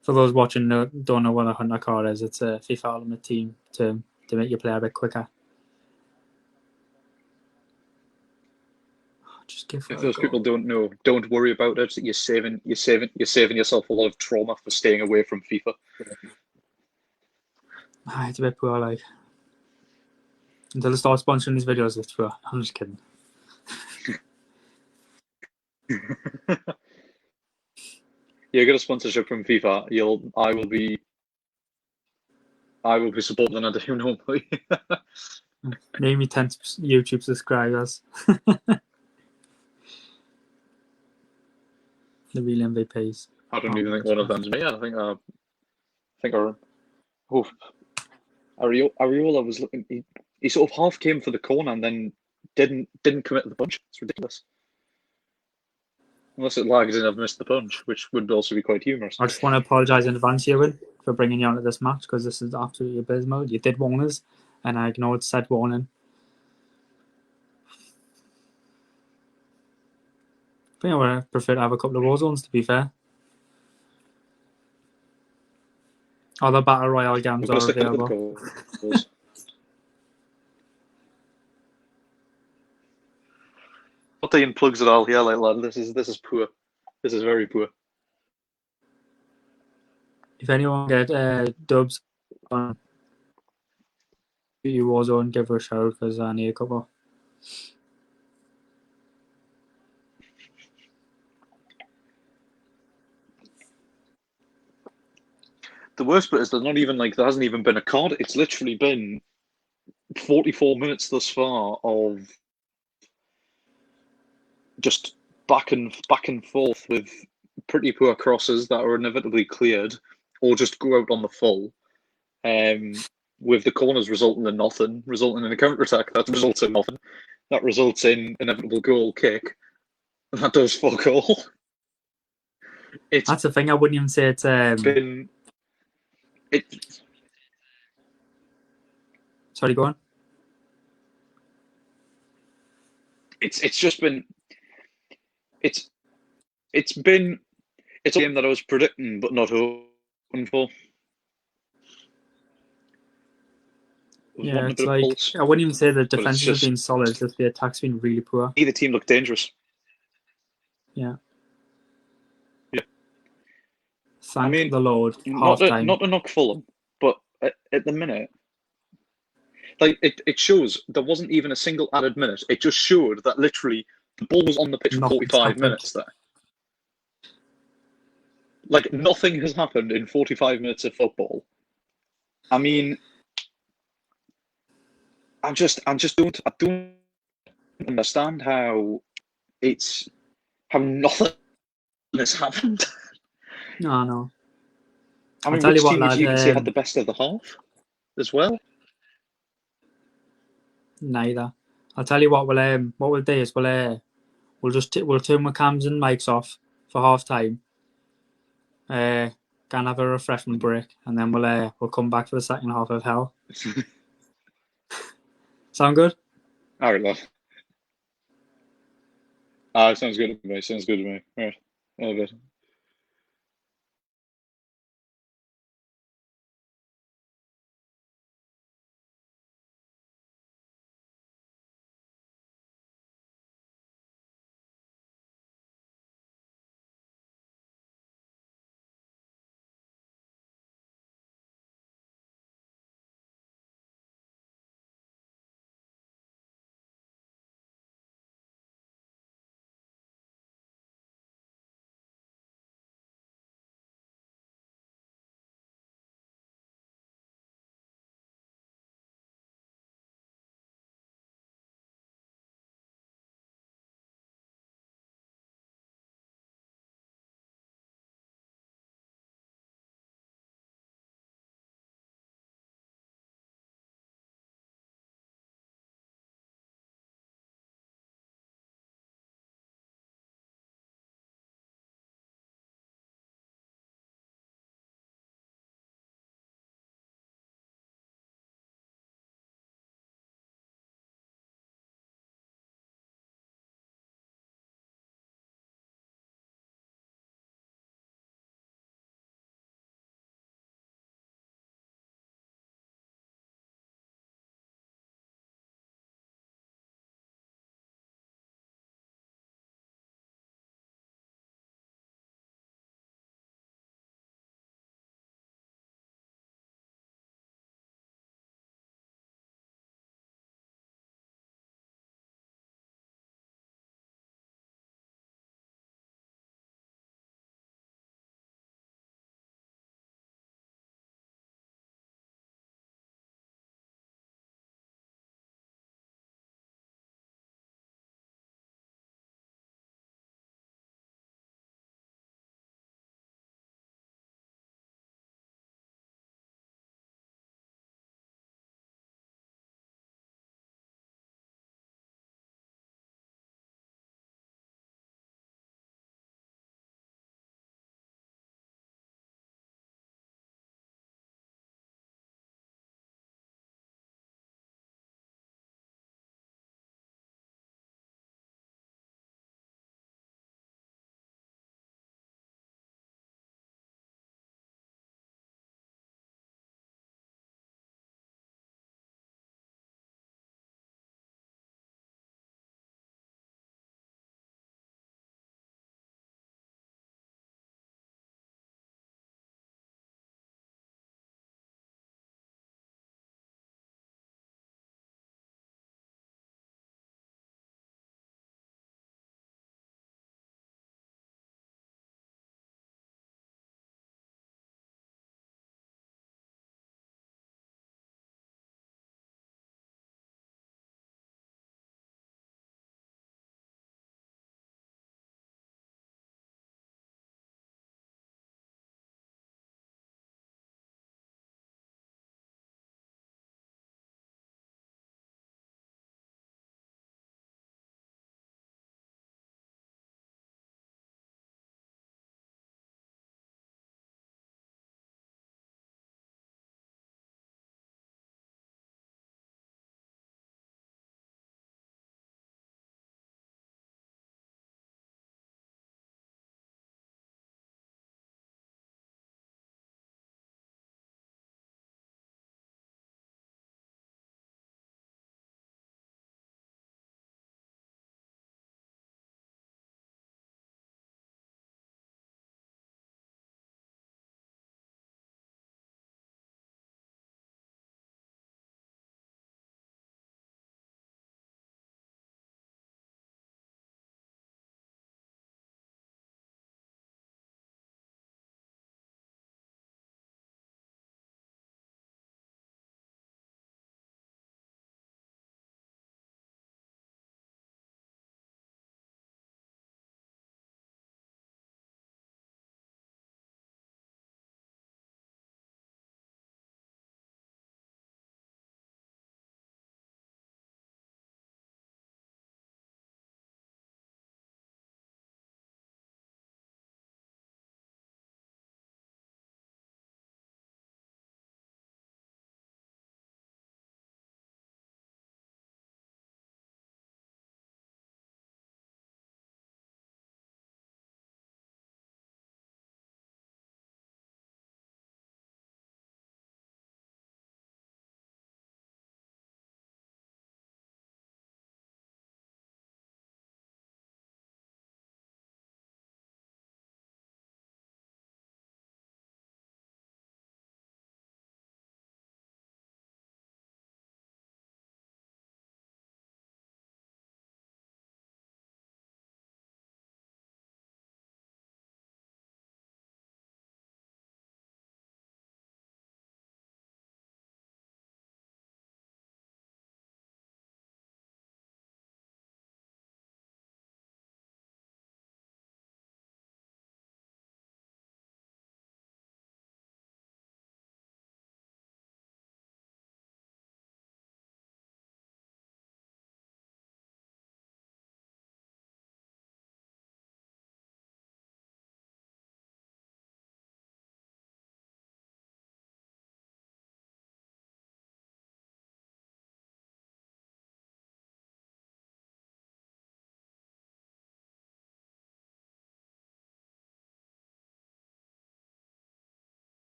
For those watching don't know what a hunter card is, it's a FIFA Ultimate Team to make you play a bit quicker. If those people don't know, don't worry about it. You're saving yourself a lot of trauma for staying away from FIFA. It's a bit poor, like. Until they start sponsoring these videos, it's poor. I'm just kidding. You get a sponsorship from FIFA, I will be supporting than I do normally. Name me 10 YouTube subscribers. The real MVPs. I don't even think one of them's me. I think Areola was looking. He sort of half came for the corner and then didn't commit the punch. It's ridiculous. Unless it lagged and I've missed the punch, which would also be quite humorous. I just want to apologise in advance, Ewan, for bringing you onto this match because this is absolutely abysmal. You did warn us, and I ignored said warning. I think I would prefer to have a couple of war zones, to be fair. Other Battle Royale games are available. What they unplugs it all here, like lad. This is poor. This is very poor. If anyone get dubs on Warzone, give her a shout because I need a couple. The worst bit is there hasn't even been a card. It's literally been 44 minutes thus far of just back and forth with pretty poor crosses that are inevitably cleared or just go out on the full. With the corners resulting in nothing, resulting in a counter-attack that results in nothing. That results in inevitable goal kick. That does fuck all. That's the thing. I wouldn't even say it's Sorry, go on. It's a game that I was predicting but not hoping for. Yeah, it's like I wouldn't even say the defenses have been solid, just the attack's been really poor. Either team looked dangerous. Yeah. Yeah. Thank the Lord. Not to knock Fulham, but at the minute, like it shows there wasn't even a single added minute. It just showed that literally the ball was on the pitch for Nothing's 45 happened. minutes there. Like nothing has happened in 45 minutes of football. I mean, I don't understand it's how nothing has happened. No, no. I I'll mean, tell you which what, team would lad. you even say had the best of the half as well? Neither. I'll tell you what we'll do is we'll turn my cams and mics off for half time. Go and have a refreshment break, and then we'll come back for the second half of hell. Sound good? All right, love. Sounds good to me. Sounds good to me. Right. A bit.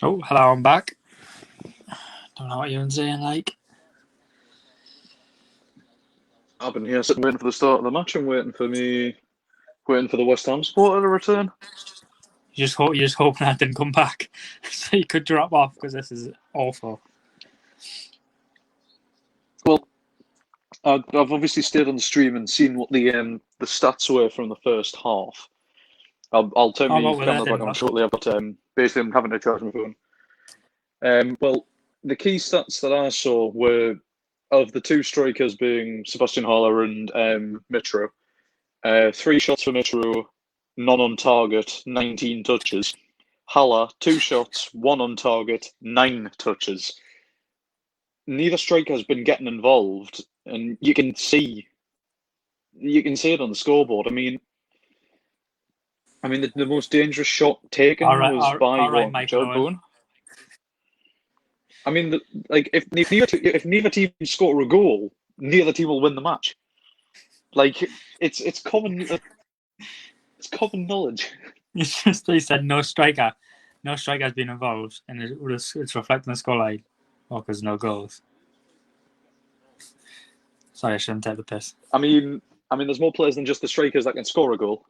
Oh, hello, I'm back. Don't know what Ewan's saying, like. I've been here sitting waiting for the start of the match and waiting for the West Ham supporter to return. You're just hoping that didn't come back, so you could drop off because this is awful. Well, I've obviously stayed on the stream and seen what the stats were from the first half. I'll turn my camera back on shortly. Basically I'm having to charge my phone. Well, the key stats that I saw were of the two strikers being Sebastian Haller and Mitro. 3 shots for Mitro, none on target, 19 touches. Haller, 2 shots, 1 on target, 9 touches. Neither striker has been getting involved, and you can see it on the scoreboard. I mean, the most dangerous shot taken was by Jared Bowen. I mean, if neither team score a goal, neither team will win the match. Like it's common knowledge. It's just they said no striker has been involved, and it's reflecting the scoreline. Oh, because no goals. Sorry, I shouldn't take the piss. I mean, there's more players than just the strikers that can score a goal.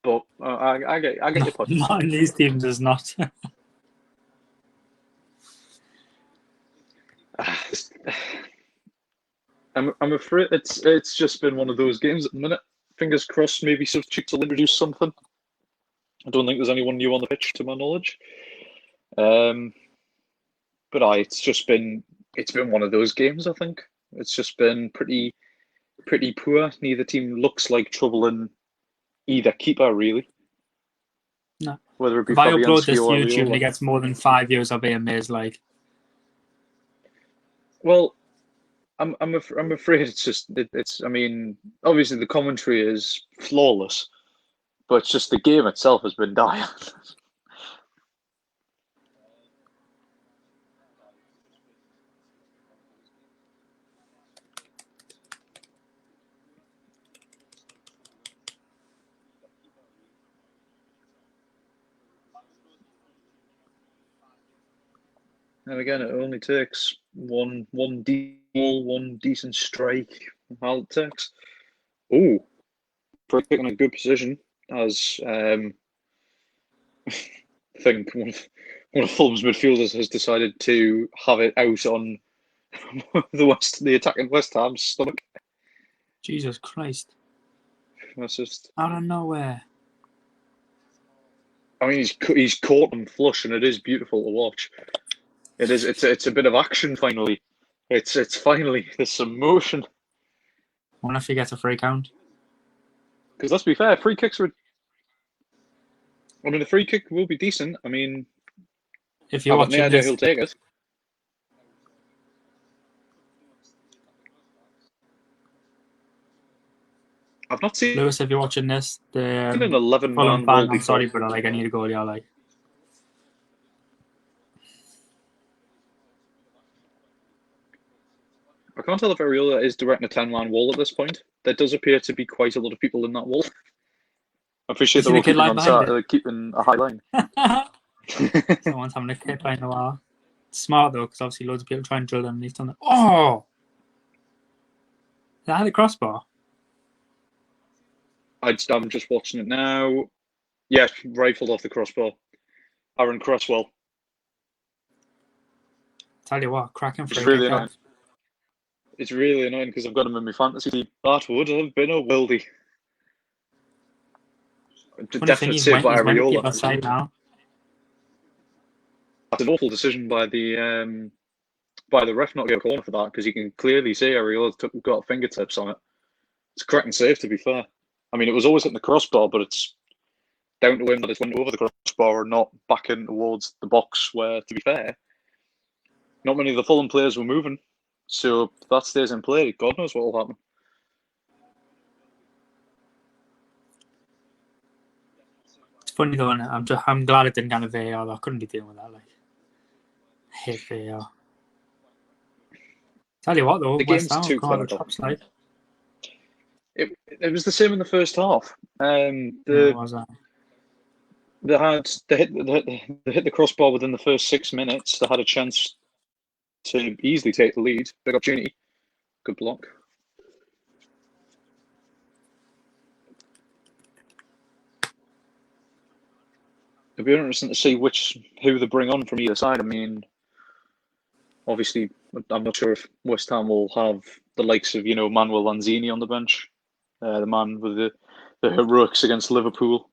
But I get your point. Not in these teams, there's not. I'm afraid it's just been one of those games at the minute. Fingers crossed, maybe substitutes will introduce something. I don't think there's anyone new on the pitch, to my knowledge. But it's been one of those games. I think it's just been pretty poor. Neither team looks like troubling either keeper, really. No. Whether it be if I upload Fabianski this to or YouTube and Ariola. it gets more than 5 views, I'll be amazed. Like, well, I'm afraid it's just it's. I mean, obviously the commentary is flawless, but it's just the game itself has been dire. And again, it only takes one decent strike. All it takes. Oh, free kick in a good position, as I think one of Fulham's midfielders has decided to have it out on the attacking West Ham's stomach. Jesus Christ! That's just out of nowhere. I mean, he's caught them flush, and it is beautiful to watch. It is. It's a bit of action finally. It's finally there's some motion. I wonder if he gets a free count. Because let's be fair, free kicks are. I mean, the free kick will be decent. I mean, if you're watching this, he'll take it. I've not seen Lewis. If you're watching this, the an 11-man fan, I'm sorry, but I need a goal. Yeah, like. I can't tell if Ariola is directing a 10-man wall at this point. There does appear to be quite a lot of people in that wall. I appreciate they're all keeping a high line. Someone's having a kid line a while. Smart though, because obviously loads of people try and drill them underneath on the. Oh! Is that the crossbar? I'm just watching it now. Yeah, rifled off the crossbar. Aaron Cresswell. Tell you what, cracking for It's really annoying. It's really annoying because I've got him in my fantasy team. That would have been a worldie. Definite save by Ariola. Now. That's an awful decision by the ref not to give a corner for that, because you can clearly see Ariola's got fingertips on it. It's a cracking save, to be fair. I mean, it was always hitting the crossbar, but it's down to him that it went over the crossbar and not back in towards the box where, to be fair, not many of the Fulham players were moving. So if that stays in play, God knows what will happen. It's funny though, I'm glad it didn't get a VAR. I couldn't be dealing with that. Like, I hate VAR. Tell you what though, the West game's too clinical. It was the same in the first half. Was that? They hit the crossbar within the first 6 minutes. They had a chance to easily take the lead. Big opportunity. Good block. It'll be interesting to see who they bring on from either side. I mean, obviously, I'm not sure if West Ham will have the likes of Manuel Lanzini on the bench, the man with the heroics against Liverpool.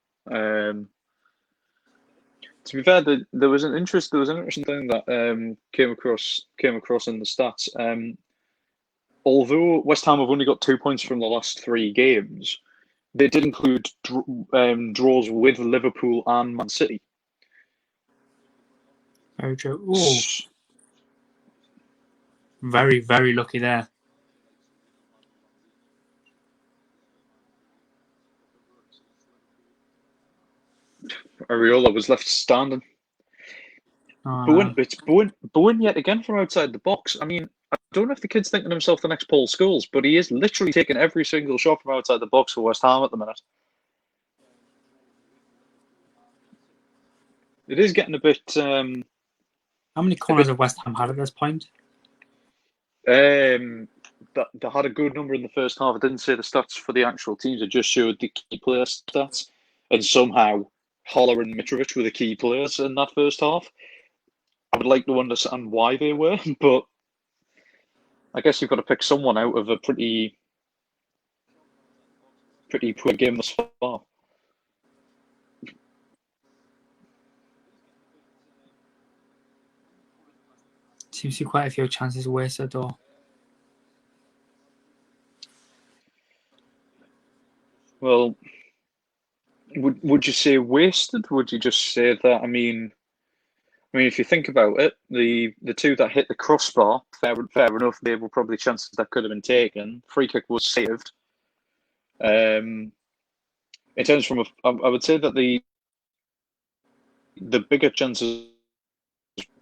To be fair, there was an interesting thing that came across in the stats. Although West Ham have only got 2 points from the last 3 games, they did include draws with Liverpool and Man City. Very true. Oh, very, very lucky there. Areola was left standing. It's Bowen yet again from outside the box. I mean, I don't know if the kid's thinking himself the next Paul Scholes, but he is literally taking every single shot from outside the box for West Ham at the minute. It is getting a bit. How many corners have West Ham had at this point? They had a good number in the first half. I didn't say the stats for the actual teams. I just showed the key player stats, and somehow Holler and Mitrovic were the key players in that first half. I would like to understand why they were, but I guess you've got to pick someone out of a pretty poor game thus far. Seems to be quite a few chances wasted, though. Well, would you say wasted? Would you just say that? I mean, if you think about it, the two that hit the crossbar, fair enough, they were probably chances that could have been taken. Free kick was saved. In terms from I would say that the bigger chances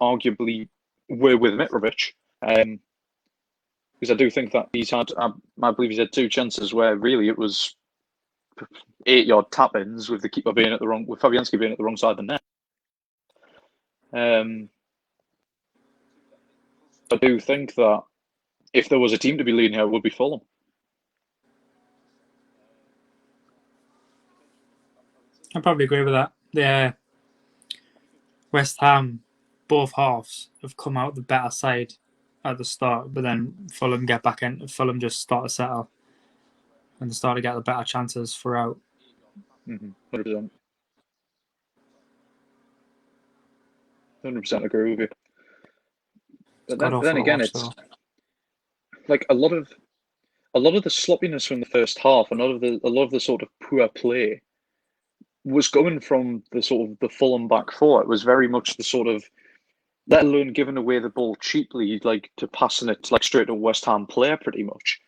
arguably were with Mitrovic, because I do think that he's had, I believe he's had 2 chances where really it was 8-yard tap-ins with the keeper being with Fabianski being at the wrong side of the net. I do think that if there was a team to be leading here, it would be Fulham. I probably agree with that. Yeah, West Ham, both halves have come out the better side at the start, but then Fulham get back in. Fulham just start to settle and they start to get the better chances throughout. 100%. 100% agree with you. But then again, it's like a lot of the sloppiness from the first half, a lot of the sort of poor play was going from the sort of the Fulham back four. It was very much the sort of, let alone giving away the ball cheaply, like to passing it like straight to a West Ham player, pretty much.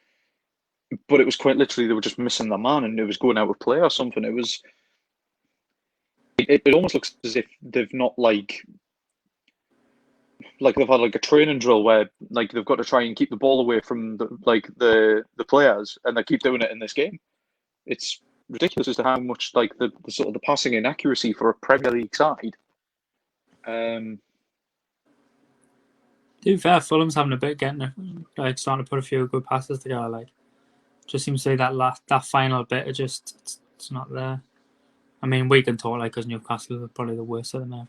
But it was quite literally they were just missing the man, and it was going out of play or something. It was. It almost looks as if they've not like they've had like a training drill where like they've got to try and keep the ball away from the players, and they keep doing it in this game. It's ridiculous as to how much like the sort of the passing inaccuracy for a Premier League side. To be fair, Fulham's having a bit starting to put a few good passes together. Like, just seems to be that final bit. It's not there. I mean, we can talk because Newcastle are probably the worst of them there,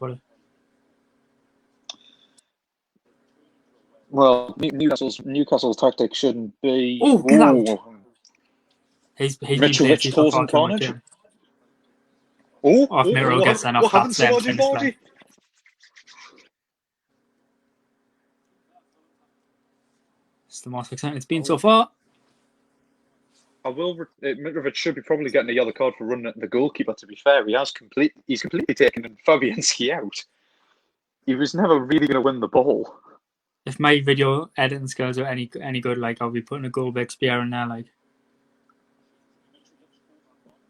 Well, Newcastle's tactic shouldn't be. Oh, get out! He's been playing FIFA causing far too much. carnage. If Miro gets sent off, that's them finished. Like. It's the most exciting it's been so far. Mitrovic should be probably getting a yellow card for running at the goalkeeper. To be fair, he's completely taken Fabianski out. He was never really going to win the ball. If my video editing skills are any good, I'll be putting a goal big spear in there,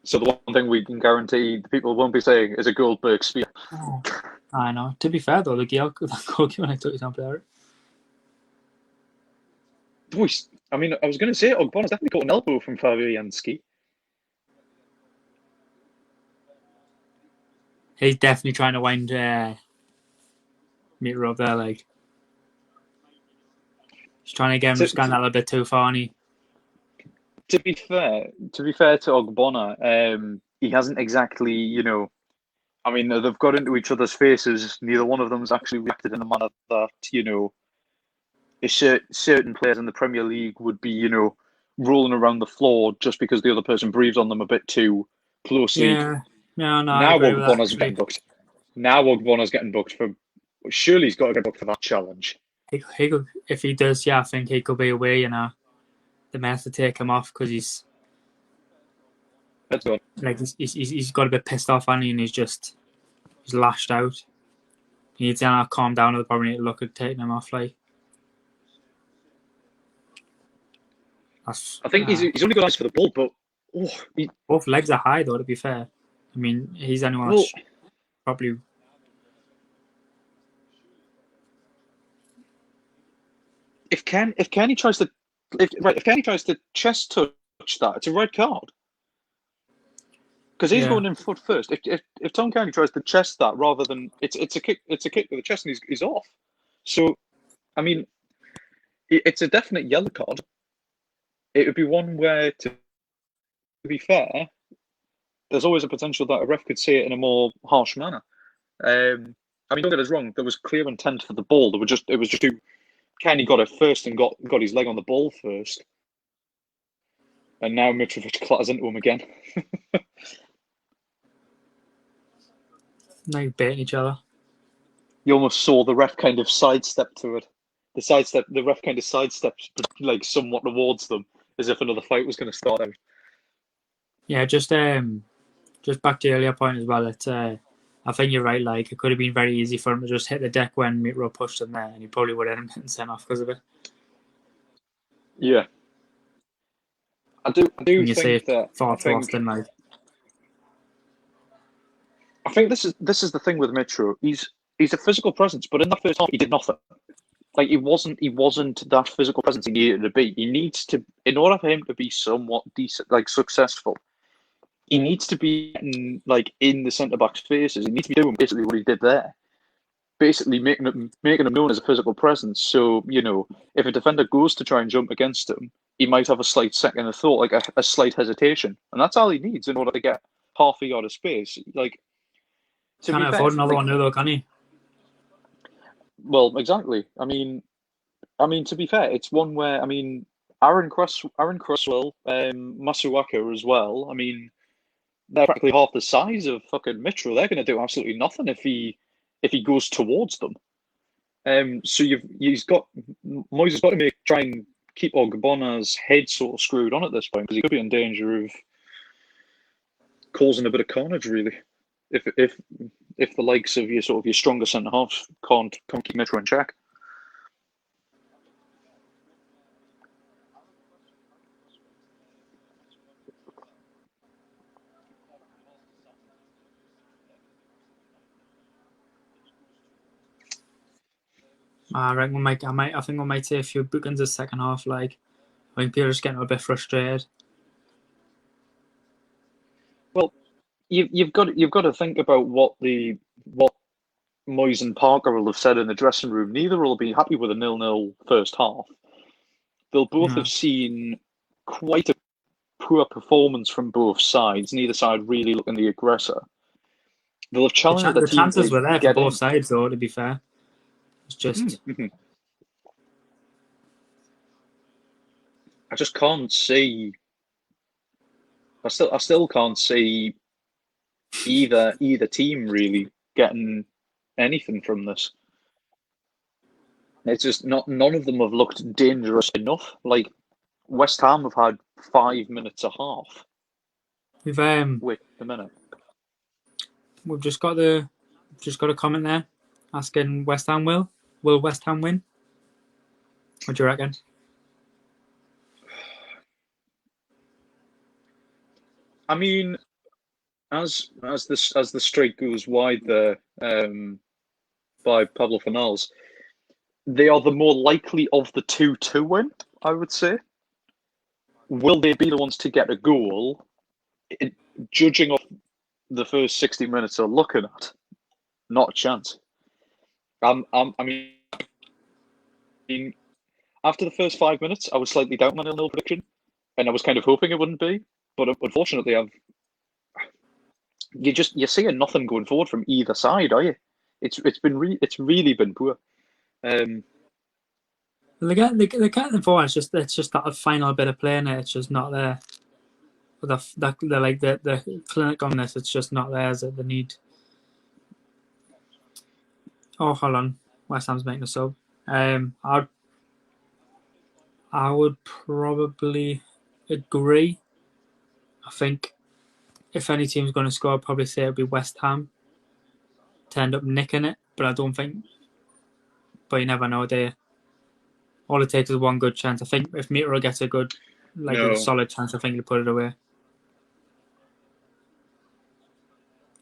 So the one thing we can guarantee the people won't be saying is a Goldberg spear. Oh, I know. To be fair though, the goalkeeper I took his own player. Boys, I mean, I was going to say Ogbonna's definitely got an elbow from Fabianski. He's definitely trying to wind Meter up there. Like he's trying to get him To, just gone a little bit too far. And to be fair, to Ogbonna, he hasn't exactly, I mean, they've got into each other's faces. Neither one of them's actually reacted in a manner that, certain players in the Premier League would be, rolling around the floor just because the other person breathed on them a bit too closely. yeah, no, I Now agree with that. Ogbonna's getting booked. Now Ogbonna's getting booked for. Surely he's got to get booked for that challenge. He could, if he does, yeah, I think he could be away. They may have to take him off because he's Let's go. like he's got a bit pissed off, and he's lashed out. He needs to calm down. They probably need to look at taking him off. Like I think he's only got eyes for the ball, but both legs are high though. To be fair, I mean he's anyone well, that's probably. if Kenny tries to if Kenny tries to chest touch that, it's a red card because he's going in foot first. If Tom Kenny tries to chest that rather than it's a kick with the chest and he's off. So I mean, it's a definite yellow card. It would be one where, to be fair, there's always a potential that a ref could see it in a more harsh manner. I mean, don't get us wrong. There was clear intent for the ball. It was just too. Kenny got it first and got his leg on the ball first, and now Mitrovic clatters into him again. Now baiting each other. You almost saw the ref kind of sidestep to it. The ref kind of sidesteps like somewhat towards them, as if another fight was going to start out. Yeah, just back to the earlier point as well. It's I think you're right. Like it could have been very easy for him to just hit the deck when Mitro pushed him there, and he probably would have been sent off because of it. Yeah, I do think that. Far too often, like. I think this is the thing with Mitro. He's a physical presence, but in that first half, he did nothing. Like he wasn't that physical presence he needed to be. He needs to, in order for him to be somewhat decent, like successful, he needs to be in the centre back's faces. He needs to be doing basically what he did there, basically making him known as a physical presence. So if a defender goes to try and jump against him, he might have a slight second of thought, like a slight hesitation, and that's all he needs in order to get half a yard of space. Like to Can't be fair, afford another one, though, can he? Well, exactly. I mean, to be fair, it's one where Aaron Cresswell, Masuaka as well. I mean, they're practically half the size of fucking Mitchell. They're going to do absolutely nothing if he goes towards them. So he's got Moyes has got to try and keep Ogbonna's head sort of screwed on at this point because he could be in danger of causing a bit of carnage, really. If the likes of your stronger centre halves can't keep Mitchell in check. I reckon I think we might see a few bookings the second half. Like, I think people are just getting a bit frustrated. Well, you've got to think about what Moyes and Parker will have said in the dressing room. Neither will be happy with a 0-0 first half. They'll both have seen quite a poor performance from both sides. Neither side really looking the aggressor. They'll have challenged the team. Chances were there for both sides, though. To be fair, it's just. I just can't see. I still can't see either team really getting anything from this. It's just none of them have looked dangerous enough. Like West Ham have had 5 minutes a half. Wait a minute. We've just got a comment there asking West Ham will West Ham win? What do you reckon? I mean, as the straight goes wide there by Pablo Fornals, they are the more likely of the two to win, I would say. Will they be the ones to get a goal? Judging off the first 60 minutes are looking at, not a chance. I mean, after the first 5 minutes, I was slightly doubting my 0-0 prediction, and I was kind of hoping it wouldn't be. But unfortunately, you're seeing nothing going forward from either side, are you? It's really been poor. They get them forward. It's just that final bit of play in it. It's just not there. The clinic on this. It's just not there. That they need. Oh, hold on. West Ham's making a sub. I would probably agree. I think if any team's going to score, I'd probably say it'd be West Ham to end up nicking it. But I don't think. But you never know, do you? All it takes is one good chance. I think if Mitro gets a No, solid chance, I think he'll put it away.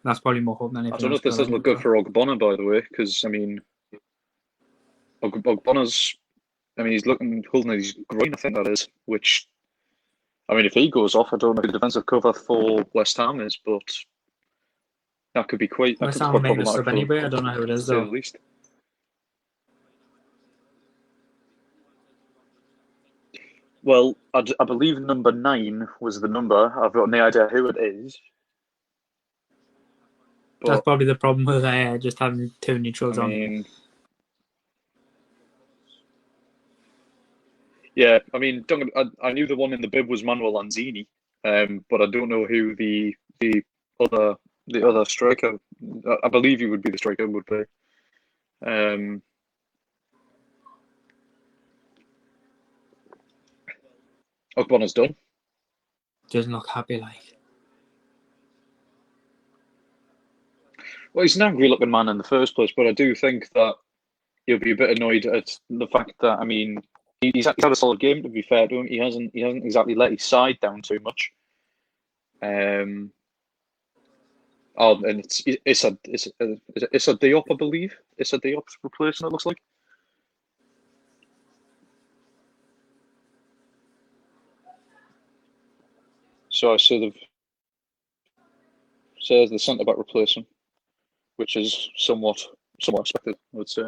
That's probably more hope than I anything don't know else. if this doesn't look good for Ogbonna, by the way, because I mean, Ogbonna's. I mean, he's holding his groin, I think that is. Which, I mean, if he goes off, I don't know who the defensive cover for West Ham is, but that could be quite West Ham are making a problematic sub for them, anyway. I don't know who it to is say the though. least. Well, I believe number 9 was the number. I've got no idea who it is, That's but probably the problem with just having two I neutrals on. mean, yeah, I mean, I knew the one in the bib was Manuel Lanzini, but I don't know who other the other striker. I believe he would be the striker. Would be. Ogbonna's done. Doesn't look happy like. Well, he's an angry-looking man in the first place, but I do think that he'll be a bit annoyed at the fact that I mean he's had a solid game. To be fair to him, he hasn't exactly let his side down too much. And it's a Diop, I believe. It's a Diop's replacement. It looks like. So I says the centre back replacement, which is somewhat expected, I would say.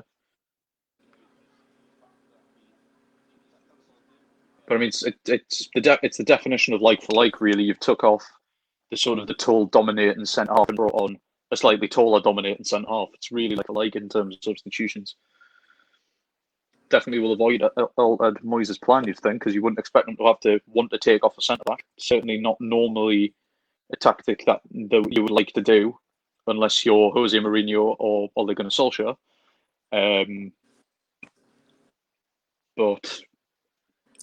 But I mean, it's the definition of like for like. Really, you've took off the sort of the tall dominating centre half and brought on a slightly taller dominating centre half. It's really like a like in terms of substitutions. Definitely will avoid Moyes' plan, you'd think, because you wouldn't expect them to have to want to take off a centre back. Certainly not normally a tactic that you would like to do, unless you're Jose Mourinho or Ole Gunnar Solskjaer. But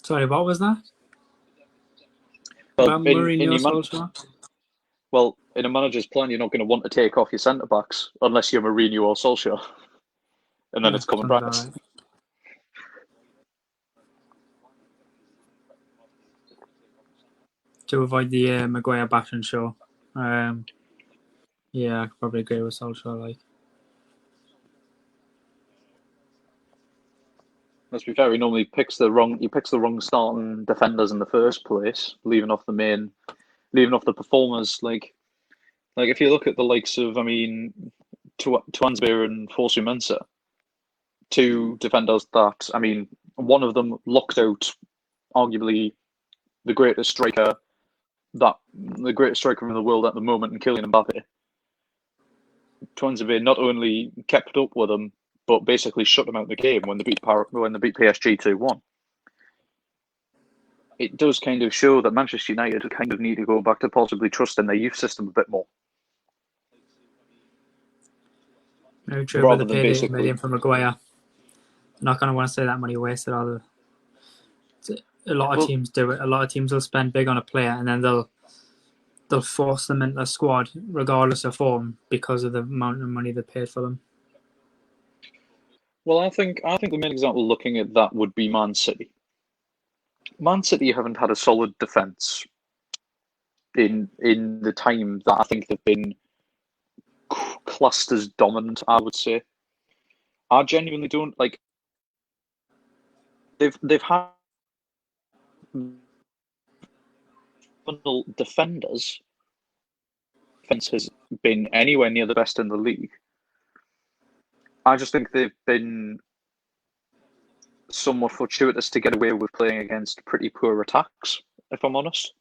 Sorry, what was that? well, About Mourinho Solskjaer? well, in a manager's plan, you're not going to want to take off your centre backs unless you're Mourinho or Solskjaer, and then Yeah, it's common sounds practice. alright. To avoid the Maguire bash and show. Yeah, I could probably agree with Solskjaer. Like, Let's be fair, he normally picks the wrong starting defenders in the first place, leaving off the performers. Like if you look at the likes of, I mean, Twansbeer and Fosu Mensah, two defenders that, I mean, one of them locked out arguably the greatest striker the greatest striker in the world at the moment, and Kylian Mbappe. Twansbeer not only kept up with him, but basically shut him out of the game when they beat PSG 2-1. It does kind of show that Manchester United kind of need to go back to possibly trusting their youth system a bit more. maybe true, but Rather they than paid 80 basically. million for Maguire. They're not going to want to say that money wasted, are they? A lot of Well, teams do it. A lot of teams will spend big on a player and then they'll force them into the squad regardless of form because of the amount of money they paid for them. well, I think the main example looking at that would be Man City. Man City haven't had a solid defence in the time that I think they've been classed as dominant. I would say. I genuinely don't like. They've had phenomenal defenders defence has been anywhere near the best in the league. I just think they've been somewhat fortuitous to get away with playing against pretty poor attacks, if I'm honest.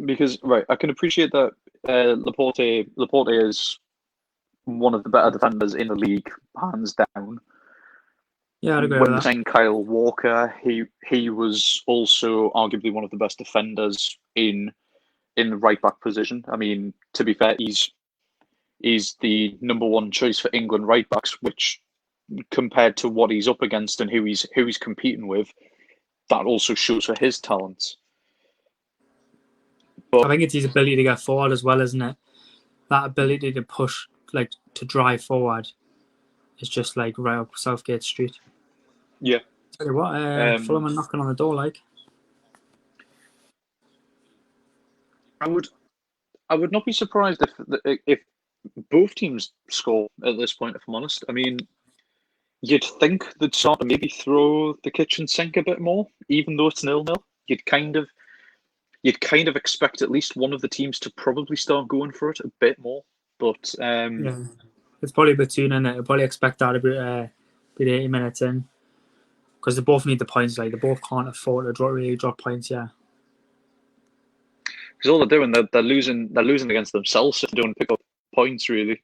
Because, right, I can appreciate that Laporte is one of the better defenders in the league, hands down. Yeah, I'd agree When with that. saying Kyle Walker, he was also arguably one of the best defenders in the right back position. I mean, to be fair, he's the number one choice for England right backs, which compared to what he's up against and who he's competing with, that also shows for his talents. I think it's his ability to get forward as well, isn't it? That ability to push, like to drive forward, is just like right up Southgate Street. Yeah. Tell you what, Fulham are knocking on the door. Like, I would not be surprised if both teams score at this point. If I'm honest, I mean, you'd think they'd start to maybe throw the kitchen sink a bit more, even though it's 0-0. You'd kind of expect at least one of the teams to probably start going for it a bit more. But yeah, it's probably a bit soon, and I probably expect that about 80 minutes in, because they both need the points. Like, they both can't afford to really drop points. Yeah, because all they're doing, they're losing against themselves if they don't pick up points, really.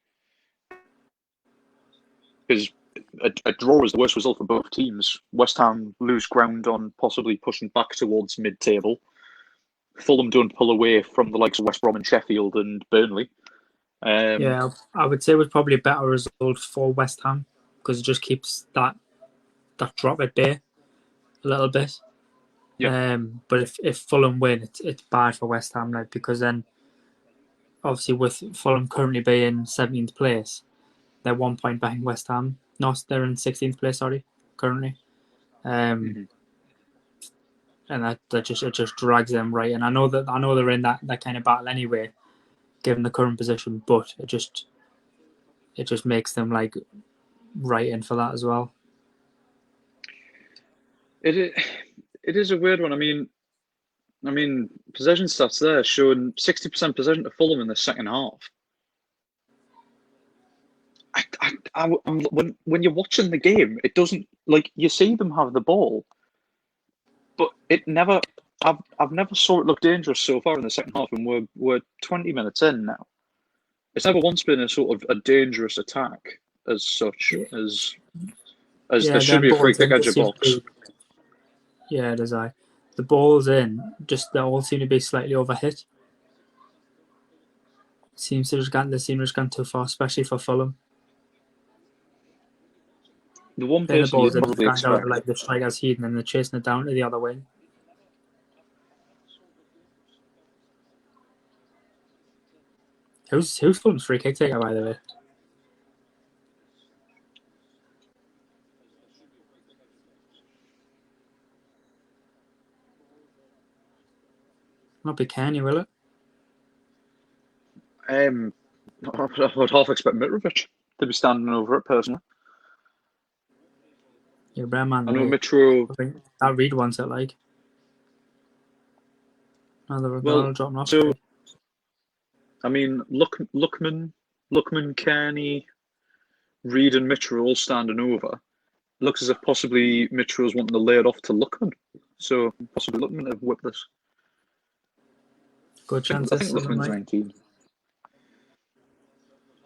Because a draw is the worst result for both teams. West Ham lose ground on possibly pushing back towards mid-table. Fulham don't pull away from the likes of West Brom and Sheffield and Burnley. yeah, I would say it was probably a better result for West Ham, because it just keeps that drop at bay a little bit. Yeah. But if Fulham win, it's bad for West Ham, like, because then obviously with Fulham currently being 17th place, they're 1 point behind West Ham. No, they're in 16th place. Sorry, currently. And that just drags them right. And I know they're in that kind of battle anyway, given the current position. But it just makes them like right in for that as well. It is a weird one. I mean, possession stats there showing 60% possession to Fulham in the second half. When you're watching the game, it doesn't, like, you see them have the ball, but it never. I've never saw it look dangerous so far in the second half, and we're 20 minutes in now. It's never once been a sort of a dangerous attack as such, as there should be a free kick edge of box. Yeah, there's the balls in, just they all seem to be slightly overhit. They seem to just gone too far, especially for Fulham. The one Then the person balls you'd in probably stand out expect. of like the striker's heat, and then they're chasing it down to the other wing. Who's Fulham's free kick taker, by the way? Not be Kenny, will it? I would half expect Mitrovic to be standing over it personally. You're a brand man. I know Mitro. I think that Reed wants it, like. No, they're all dropping off. So, I mean, Lookman, Kearney, Reed, and Mitro all standing over. Looks as if possibly Mitro's wanting to lay it off to Lookman. So possibly Lookman to whip this. Good chances. I think Lookman's 19.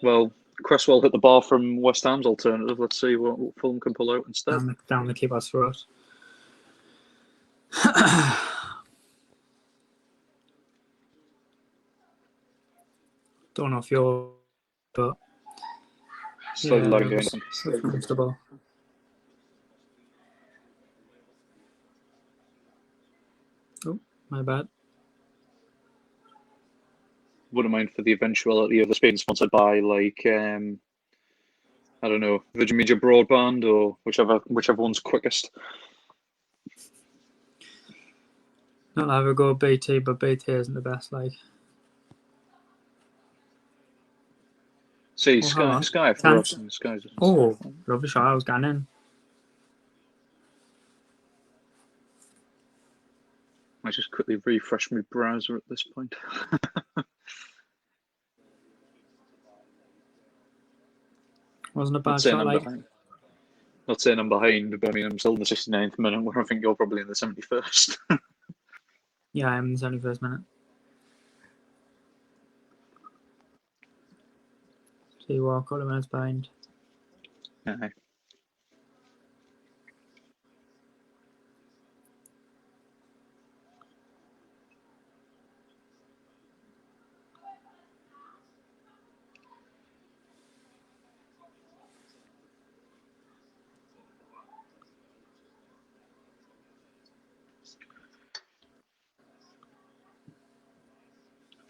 Well, Cresswell hit the bar from West Ham's alternative. Let's see what Fulham can pull out instead. Down the keeper's throat. Don't know if you're, but Slightly lagging again. Comfortable. Oh, my bad. Wouldn't mind for the eventuality of this being sponsored by, like, I don't know, Virgin Media Broadband or whichever one's quickest. Not have a go at BT, but BT isn't the best. Like, see, Sky for us. Sky's. Oh, lovely shot. I was going in. I just quickly refresh my browser at this point. Wasn't a Not bad saying shot, I'm like. behind. Not saying I'm behind, but I mean I'm still in the 69th minute, where I think you're probably in the 71st. Yeah, I'm in the 71st minute. So you are a couple of minutes behind. Aye.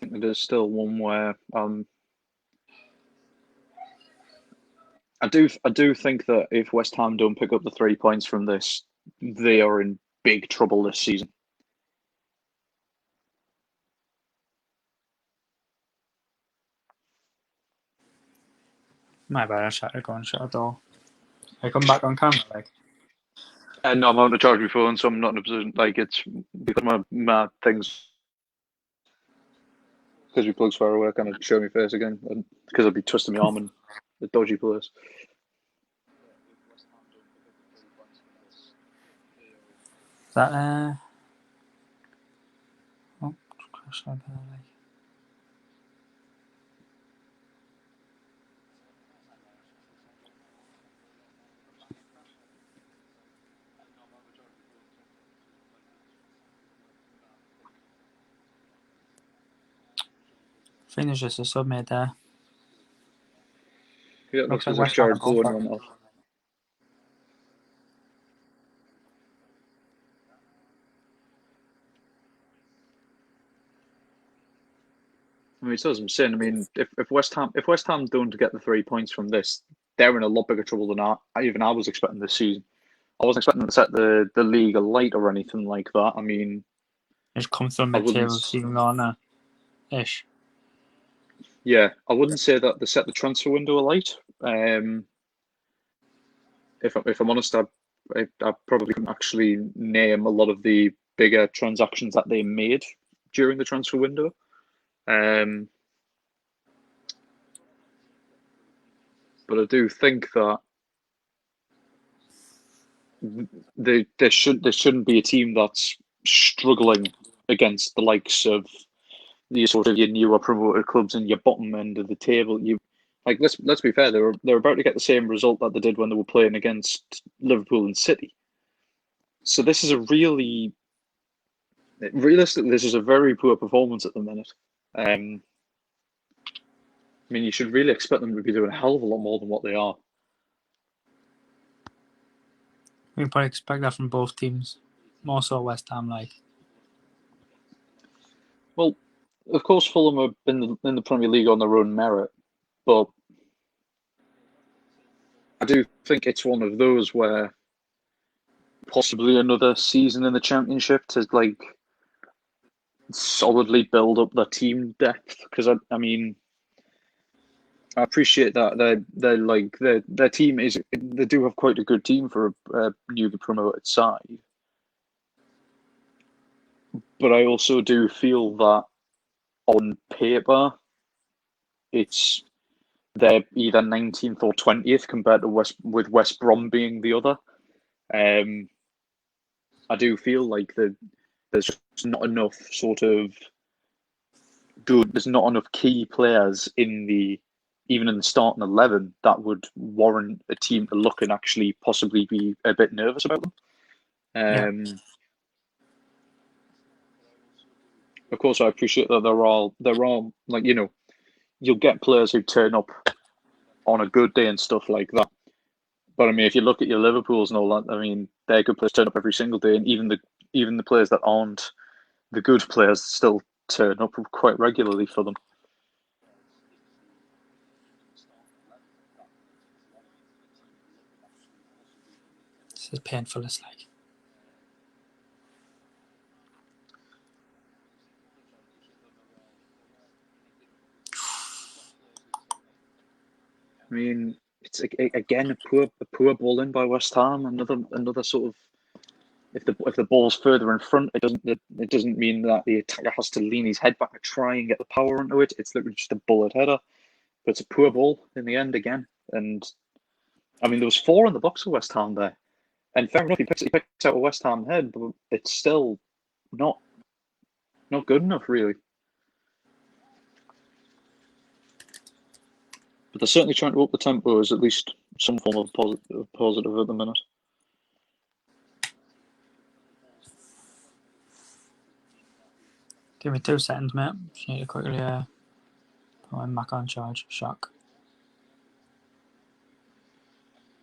I think there's still one where I do think that if West Ham don't pick up the 3 points from this, they are in big trouble this season. My bad, I tried to go and shut a door. I come back on camera, like. And I'm out to charge my phone, so I'm not in a position, like, it's because my things, because my plug's far away, I kind of show my face again, and because I'd be twisting my arm in a dodgy place. That, oh, crash like that, like. I think there's just a sub made there. Yeah, it Looks looks like as if West Ham are Jared going Bowen for it. went off. I mean, it's as I'm saying. I mean, if West Ham don't get the 3 points from this, they're in a lot bigger trouble than I was expecting this season. I wasn't expecting them to set the league alight or anything like that. I mean, Just come through I mid-table wouldn't. season on there, ish. Yeah, I wouldn't say that they set the transfer window alight. If I'm honest, I probably couldn't actually name a lot of the bigger transactions that they made during the transfer window. But I do think that there shouldn't be a team that's struggling against the likes of the sort of your newer promoted clubs and your bottom end of the table. You like let's be fair, they're about to get the same result that they did when they were playing against Liverpool and City. So this is a really realistically, this is a very poor performance at the minute. I mean, you should really expect them to be doing a hell of a lot more than what they are. We can probably expect that from both teams. More so West Ham, like. Well, of course, Fulham have been in the Premier League on their own merit, but I do think it's one of those where possibly another season in the Championship to like solidly build up their team depth. Because I mean, I appreciate that they're like their team is they do have quite a good team for a newly promoted side, but I also do feel that on paper it's they're either 19th or 20th compared to West Brom being the other. I do feel like there's just not enough sort of good. There's not enough key players in the even in the starting 11 that would warrant a team to look and actually possibly be a bit nervous about them. Yeah. Of course, I appreciate that there are like you'll get players who turn up on a good day and stuff like that. But I mean, if you look at your Liverpools and all that, I mean, they're good players turn up every single day, and even the players that aren't the good players still turn up quite regularly for them. This is painful, it's like. I mean, it's again a poor ball in by West Ham. Another sort of if the ball's further in front, it doesn't mean that the attacker has to lean his head back and try and get the power into it. It's literally just a bullet header. But it's a poor ball in the end again. And I mean, there was 4 in the box for West Ham there. And fair enough, he picks out a West Ham head, but it's still not good enough, really. But they're certainly trying to up the tempo as at least some form of positive at the minute. Give me 2 seconds, mate. Just need to quickly put my Mac on charge. Shock.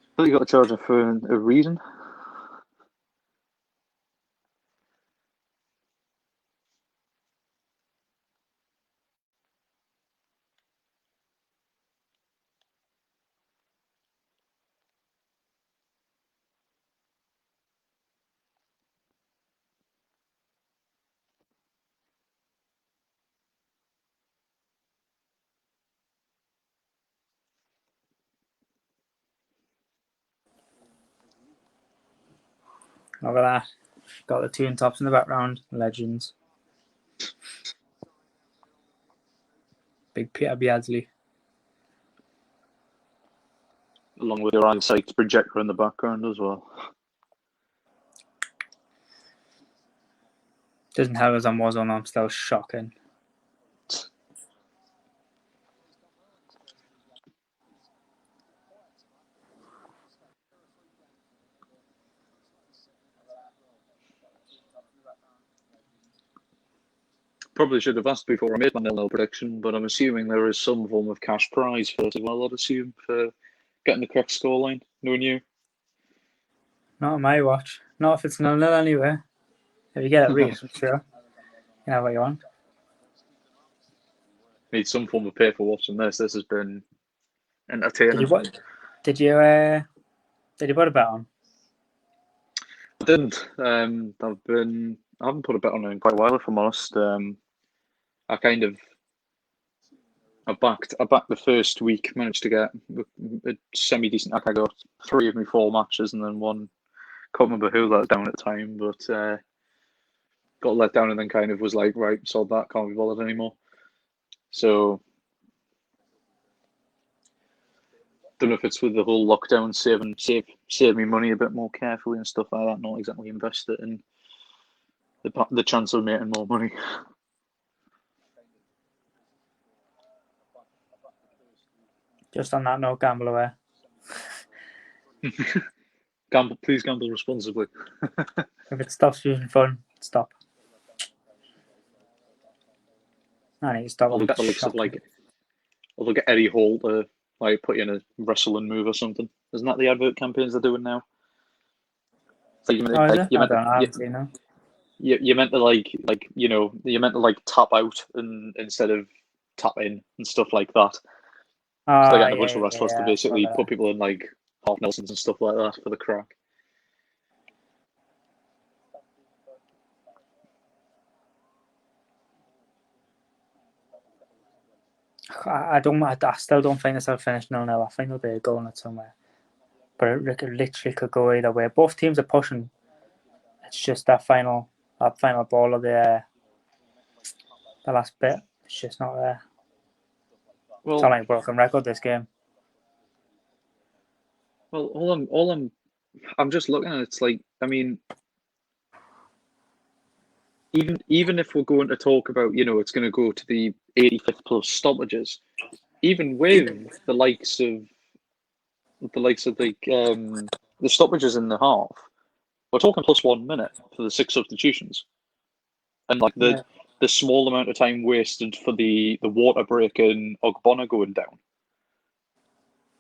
I thought you got a charger for a reason. Look at that. Got the tune tops in the background. Legends. Big Peter Beardsley. Along with your eyesight projector in the background as well. Doesn't have us on Warzone, I'm still shocking. Probably should have asked before I made my 0-0 prediction, but I'm assuming there is some form of cash prize for it as well, I'd assume, for getting the correct scoreline. Knowing you. Not on my watch. Not if it's 0-0 anyway. If you get it right, sure. You can have what you want. Need some form of pay for watching this. This has been entertaining. Did you put a bet on? I didn't. I haven't put a bet on it in quite a while, if I'm honest. I backed the first week, managed to get a semi decent. I got 3 of my 4 matches, and then one. Can't remember who let down at the time, but got let down, and then kind of was like, right, sold that, can't be bothered anymore. So don't know if it's with the whole lockdown, save me money a bit more carefully and stuff like that. Not exactly invest it in the chance of making more money. Just on that note, gamble away. Please gamble responsibly. If it stops being fun, stop. I need to stop. I'll look at Eddie Hall to put you in a wrestling move or something. Isn't that the advert campaigns they're doing now? Is it? I haven't seen them. You meant to you meant to tap out and instead of tap in and stuff like that. So they're getting a bunch of wrestlers to basically put people in half Nelsons and stuff like that for the crack. I still don't think this will finish 0-0. I think there'll be a goal in it somewhere. But it literally could go either way. Both teams are pushing. It's just that final ball of the last bit. It's just not there. Well, it's not like a broken record, this game. Well, I'm just looking at it, it's like, I mean, even if we're going to talk about, it's going to go to the 85th plus stoppages, even with the likes of the stoppages in the half, we're talking plus 1 minute for the 6 substitutions, and the small amount of time wasted for the water break and Ogbonna going down.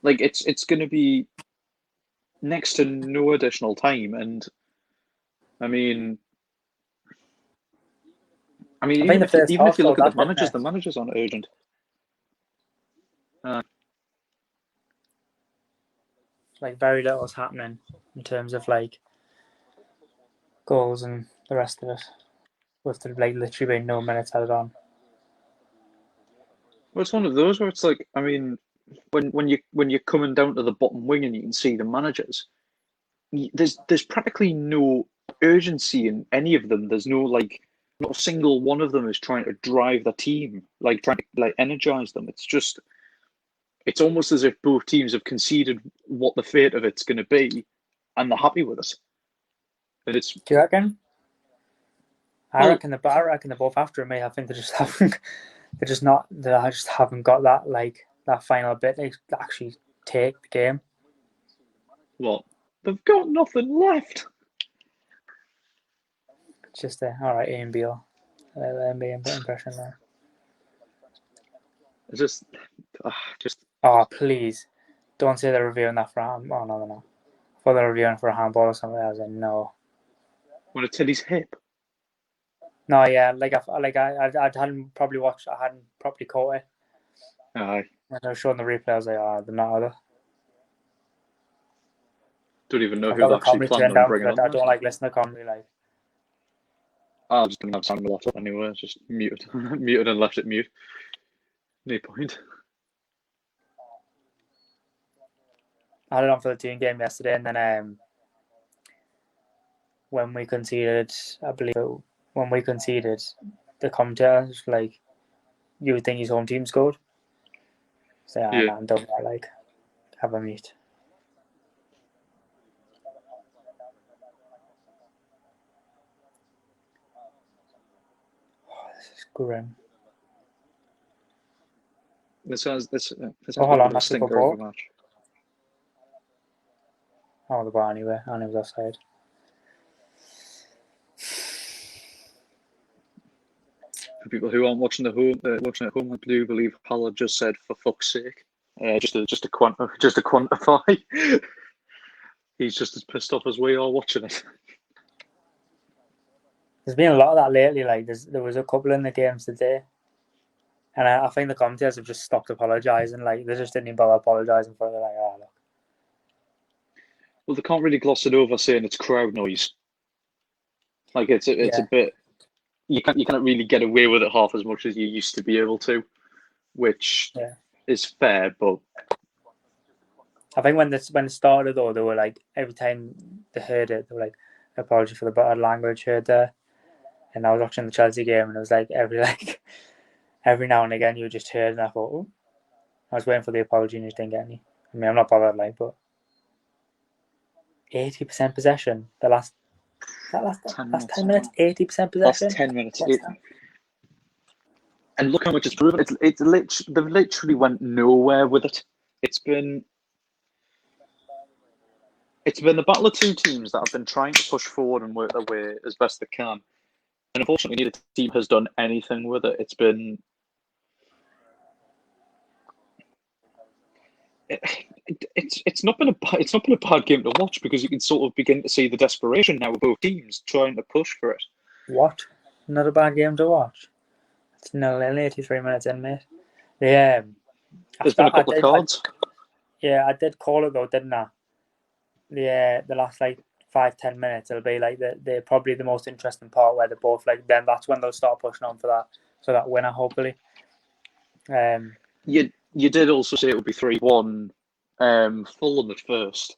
It's going to be next to no additional time, and I mean, even if you look at the managers aren't urgent. Very little is happening in terms of goals and the rest of it, with literally being no minutes added on. Well, it's one of those where it's like, I mean, when you're coming down to the bottom wing and you can see the managers, there's practically no urgency in any of them. There's no not a single one of them is trying to drive the team, trying to energize them. It's almost as if both teams have conceded what the fate of it's going to be, and they're happy with it. And it's Do you reckon? I well, reckon they're both after me. I think they just haven't. They're just not. I just haven't got that that final bit to actually take the game. what they've got nothing left. It's just all right. Ian Beale, impression there. It's just. Oh please, don't say they're reviewing that for hand. Oh no. I thought they were reviewing for a handball or something. I was like, no. When it's hit his hip. No, yeah, I hadn't probably watched. I hadn't properly caught it. Aye. When they were showing the replay, I was like, oh, they're not either. Don't even know I've who got they the actually comedy planned turned on down bringing because on. I don't like listening to comedy. I was going to have sound a lot up anyway. Just muted, muted and left it mute. No point. I had it on for the team game yesterday, and then when we conceded, I believe when we conceded, the commentator was like, "You would think his home team scored." So Yeah. nah, don't have a mute. Oh, this is grim. This has Oh, a hold bit on, of a that's the stinker of a ball. match. Oh, the bar anyway, and it was offside. For people who aren't watching watching at home, I do believe Haller just said "for fuck's sake," just to quantify. He's just as pissed off as we are watching it. There's been a lot of that lately. There was a couple in the games today, and I think the commentators have just stopped apologising. They just didn't even bother apologising for it. They're like, oh look. Well, they can't really gloss it over saying it's crowd noise. It's a bit. You can't really get away with it half as much as you used to be able to, which is fair. But I think when it started though, they were like every time they heard it, they were like, "Apology for the bad language heard there." And I was watching the Chelsea game, and it was like every now and again you just heard, and I thought, oh, I was waiting for the apology, and you just didn't get any. I mean, I'm not bothered, but 80% possession. The last 10 minutes, 80% possession. last 10 minutes. And look how much it's proven. They've literally went nowhere with it. It's been the battle of two teams that have been trying to push forward and work their way as best they can. And unfortunately, neither team has done anything with it. It's not been a bad game to watch because you can sort of begin to see the desperation now of both teams trying to push for it. What? Not a bad game to watch. It's 83 minutes in, mate. Yeah. There's been a couple of cards. I did call it though, didn't I? The last 5-10 minutes, it'll be the probably the most interesting part where they're both then that's when they'll start pushing on for that winner, hopefully. You did also say it would be 3-1 Fulham at first,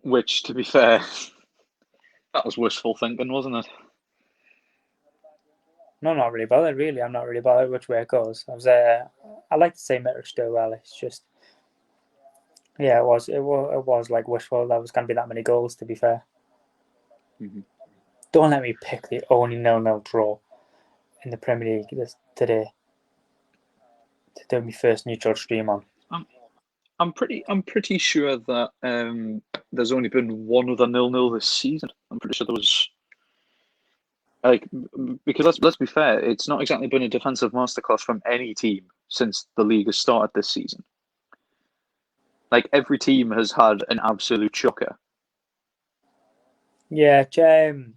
which, to be fair, that was wishful thinking, wasn't it? No, not really bothered. Really, I'm not really bothered which way it goes. I like to say Mitrovic do well. It's just, yeah, it was like wishful. That was going to be that many goals. To be fair, Don't let me pick the only 0-0 draw in the Premier League today to do my first neutral stream on. I'm pretty sure that there's only been one other 0-0 this season. I'm pretty sure there was because let's be fair, it's not exactly been a defensive masterclass from any team since the league has started this season. Every team has had an absolute shocker. Yeah, the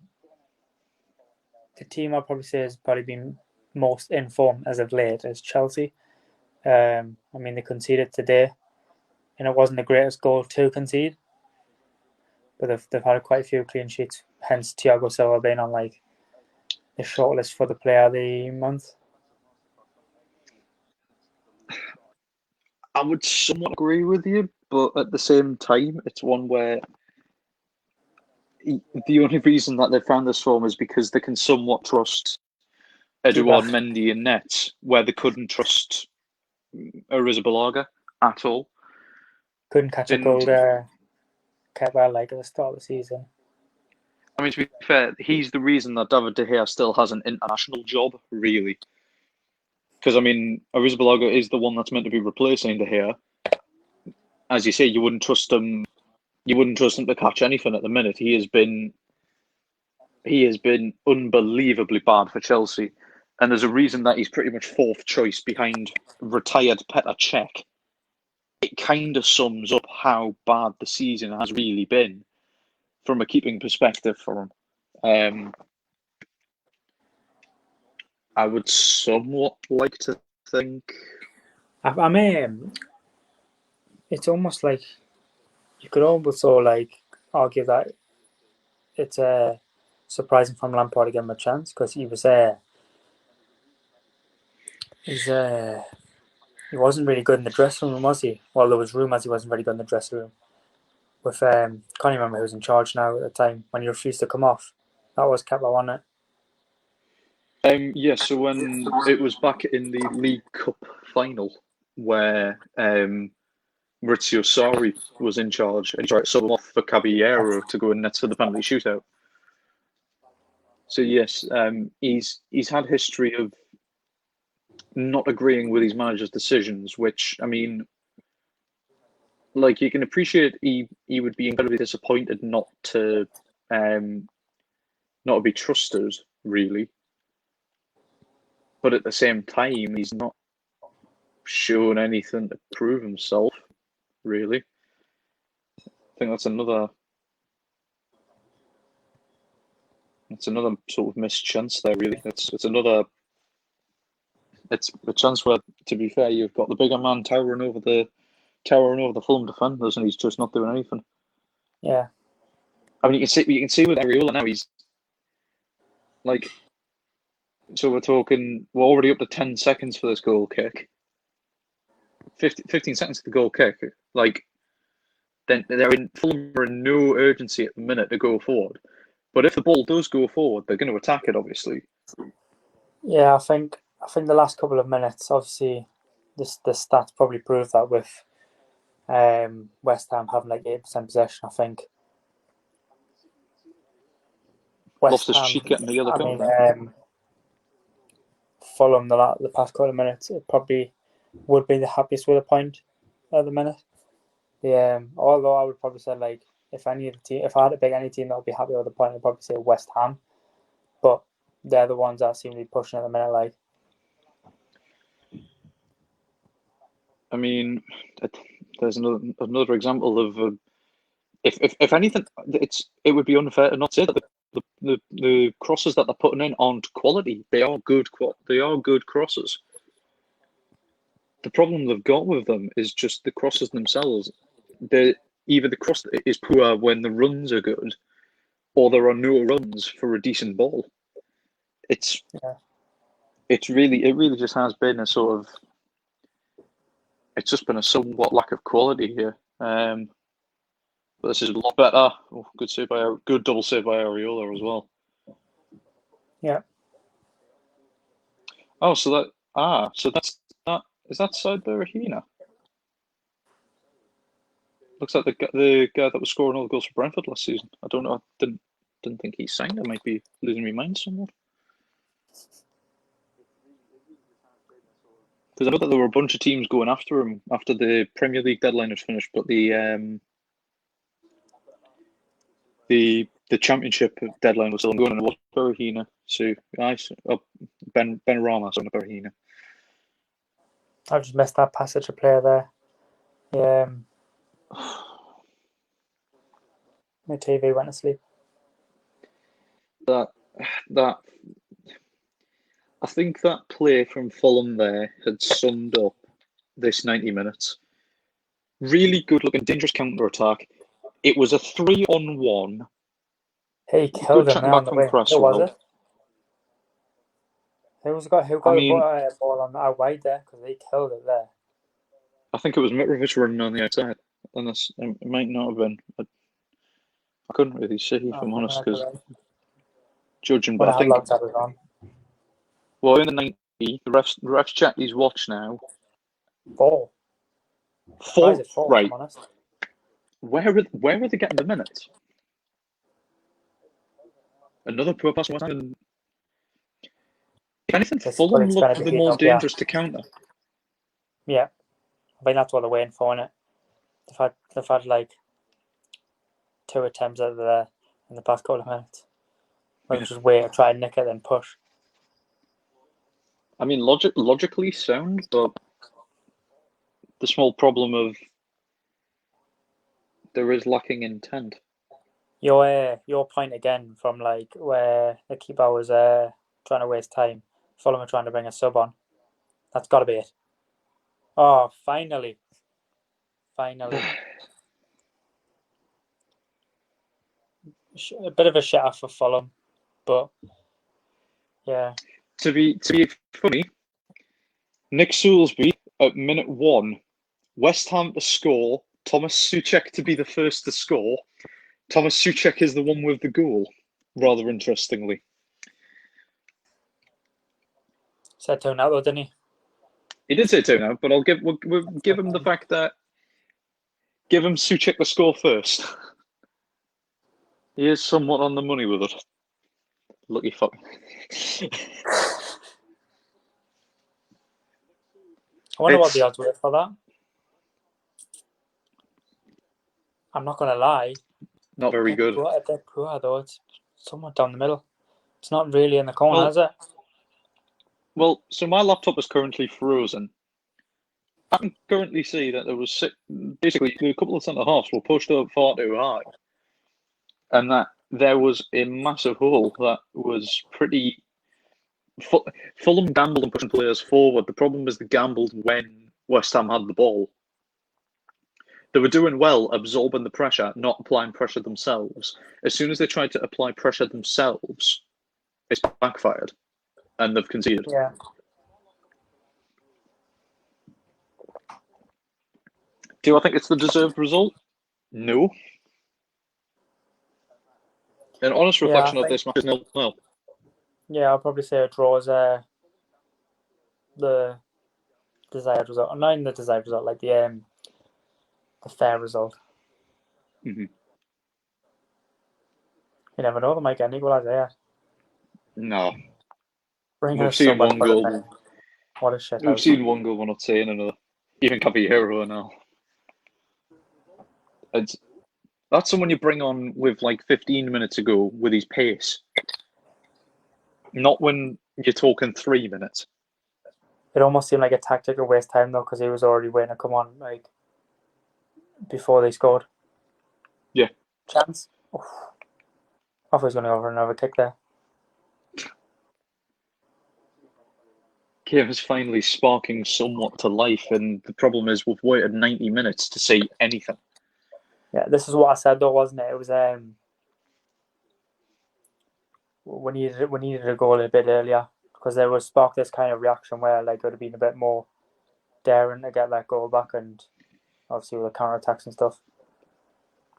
team I'd probably say has probably been most in form as of late is Chelsea. I mean, they conceded today, and it wasn't the greatest goal to concede, but they've had quite a few clean sheets. Hence, Thiago Silva being on the shortlist for the Player of the Month. I would somewhat agree with you, but at the same time, it's one where the only reason that they've found this form is because they can somewhat trust Keeper Eduard Mendy in net, where they couldn't trust Arrizabalaga at all. couldn't catch a goal And there. Kept well like at the start of the season. I mean, to be fair, he's the reason that David De Gea still has an international job, really. Because I mean, Arrizabalaga is the one that's meant to be replacing De Gea. As you say, you wouldn't trust him. You wouldn't trust him to catch anything at the minute. He has been unbelievably bad for Chelsea, and there's a reason that he's pretty much fourth choice behind retired Petr Cech. It kind of sums up how bad the season has really been from a keeping perspective for him. I would somewhat like to think. I mean, it's almost like you could also like argue that it's surprising from Lampard to give him a chance because he wasn't really good in the dressing room, was he? Well, there was rumours he wasn't very good in the dressing room. With can't even remember who was in charge now at the time when he refused to come off. That was Kepa, wasn't it? Yeah, so when it was back in the League Cup final where Maurizio Sarri was in charge and he tried to sub him off for Caballero to go in nets for the penalty shootout. So yes, he's had history of not agreeing with his manager's decisions, which I mean, like you can appreciate he would be incredibly disappointed not to be trusted, really. But at the same time, he's not shown anything to prove himself, really. I think that's another sort of missed chance there, really. It's a chance where, to be fair, you've got the bigger man towering over the Fulham defenders, and he's just not doing anything. Yeah. I mean, you can see with Areola now, he's like, so we're already up to 10 seconds for this goal kick. 15 seconds to the goal kick. Like, then Fulham are in no urgency at the minute to go forward. But if the ball does go forward, they're going to attack it, obviously. Yeah, I think the last couple of minutes, obviously, the stats probably prove that with West Ham having like 8% possession. I think West Loftus Ham. Cheek getting the other I card mean, then. Fulham the past couple of minutes, it probably would be the happiest with a point at the minute. Although I would probably say like if I had to pick any team that would be happy with a point, I'd probably say West Ham. But they're the ones that seem to be pushing at the minute. Like, I mean, there's another example of if anything, it would be unfair to not say that the crosses that they're putting in aren't quality. They are good. They are good crosses. The problem they've got with them is just the crosses themselves. Either the cross is poor when the runs are good, or there are no runs for a decent ball. It really just has been a sort of. It's just been a somewhat lack of quality here. But this is a lot better. Oh, good double save by Areola as well. yeah. Oh, so that's that. Is that side Berahina? Looks like the guy that was scoring all the goals for Brentford last season. I don't know. I didn't think he signed. I might be losing my mind somewhat. Because I know that there were a bunch of teams going after him after the Premier League deadline was finished, but the Championship deadline was still going, and it was Berahina. So nice. Ben Rama, so Berahina. I've just missed that passage of player there. Yeah. My TV went to sleep. That I think that play from Fulham there had summed up this 90 minutes. Really good looking, dangerous counter attack. It was a 3-on-1. He killed him there on the wing. Who was it? Who got the ball on that wide there? Because he killed it there. I think it was Mitrovic running on the outside. Unless it might not have been. I couldn't really see, if I'm honest, because judging, but Wonder I how think, long that was on. well, in the 90, the refs checked his watch now. 4. Why is it 4, if Right. I'm honest? Where are they getting the minutes? Another poor pass. If anything, This, but Fulham it's going looked to the be more enough, yeah. dangerous to counter. Yeah. I think that's what they're waiting for, innit? They've had like 2 attempts out of there in the past couple of minutes. They'll just wait to try and nick it, then push. I mean, logically sound, but the small problem of there is lacking intent. Your point again from like where the keeper was trying to waste time. Fulham are trying to bring a sub on. That's got to be it. Oh, finally. A bit of a shitter for Fulham, but yeah. To be funny, Nick Soulsby at minute 1, West Ham to score, Thomas Souček to be the first to score. Thomas Souček is the one with the goal, rather interestingly. Said 2 now though, didn't he? He did say 2 now, but we'll give him the fact that give him Souček the score first. He is somewhat on the money with it. Lucky fuck. I wonder what the odds were for that. I'm not going to lie. Not very good. A bit poor though. It's somewhat down the middle. It's not really in the corner, is it? Well, so my laptop is currently frozen. I can currently see that there was basically a couple of centre halves were pushed up far too high, and that there was a massive hole that was pretty. Fulham gambled on pushing players forward. The problem was they gambled when West Ham had the ball. They were doing well absorbing the pressure, not applying pressure themselves. As soon as they tried to apply pressure themselves, it's backfired, and they've conceded. Yeah. Do I think it's the deserved result? No. An honest reflection of this match is 0-0. Yeah, I'll probably say a draw is the desired result. Not even the desired result, like the fair result. Mm-hmm. You never know, they might get an equaliser, yeah. No. We've seen one goal. What a shit. We've seen one goal, we're not saying another. Even Caballero now. That's someone you bring on with like 15 minutes to go with his pace. Not when you're talking 3 minutes. It almost seemed like a tactical waste time though, because he was already waiting to come on like before they scored. Yeah. Chance. Oof. I thought he was going to go for another kick there. Game is finally sparking somewhat to life, and the problem is we've waited 90 minutes to see anything. Yeah, this is what I said though, wasn't it? It was we needed a goal a bit earlier because there was sparked this kind of reaction where like it would have been a bit more daring to get that goal back, and obviously with the counter attacks and stuff.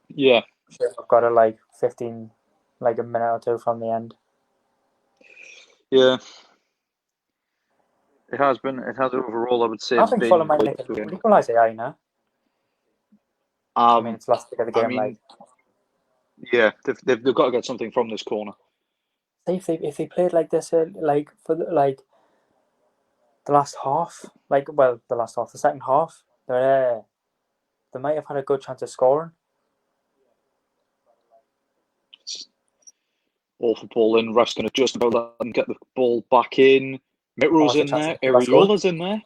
Yeah. I've got it like 15, like a minute or two from the end. Yeah. It has overall, I would say. I think Fulham might make it equalise AI now. I mean, it's last kick of the game. Yeah, they've got to get something from this corner. If they played like this, like for the last half, the second half, they might have had a good chance of scoring. Awful ball in. Ref's going to just about let them get the ball back in. Mitro's in there. Areola's in there.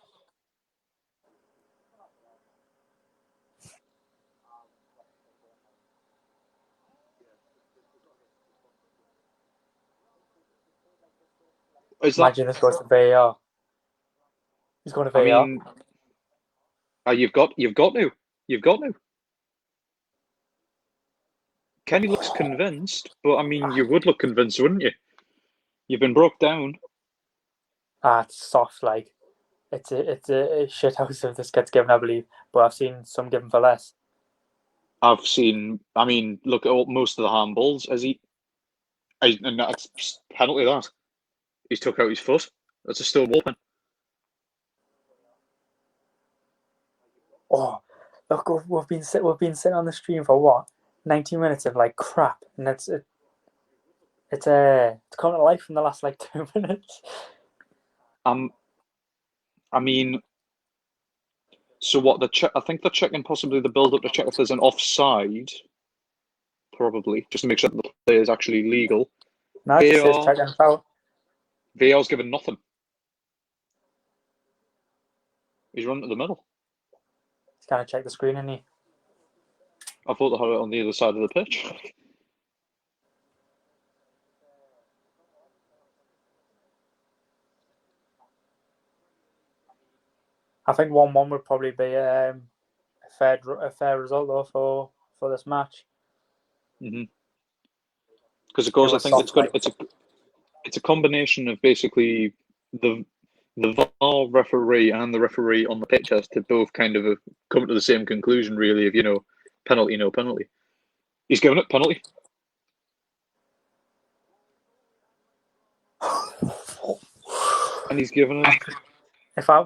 Imagine this goes to VAR. He's going to VAR. I mean, you've got to. Kenny looks convinced, but I mean, you would look convinced, wouldn't you? You've been broke down. It's soft. Like it's a shit house if this gets given, I believe. But I've seen some given for less. I've seen. I mean, look at most of the handballs. And that's penalty. That he's took out his foot. That's a still ball pen. Oh, look, we've been sitting on the stream for what 90 minutes of like crap, and it's coming to life in the last like 2 minutes. I mean, so what? I think they're checking possibly the build up to check if there's an offside, probably just to make sure that the play is actually legal. No, it just says check and foul. VAR's given nothing. He's run to the middle. He's kind of check the screen, isn't he? I thought they had it on the other side of the pitch. I think 1-1 would probably be a fair result though for this match. Because of course, I think it's a combination of basically the VAR referee and the referee on the pitch has to both kind of come to the same conclusion, really, of penalty, no penalty. He's given it penalty. And he's given it. If I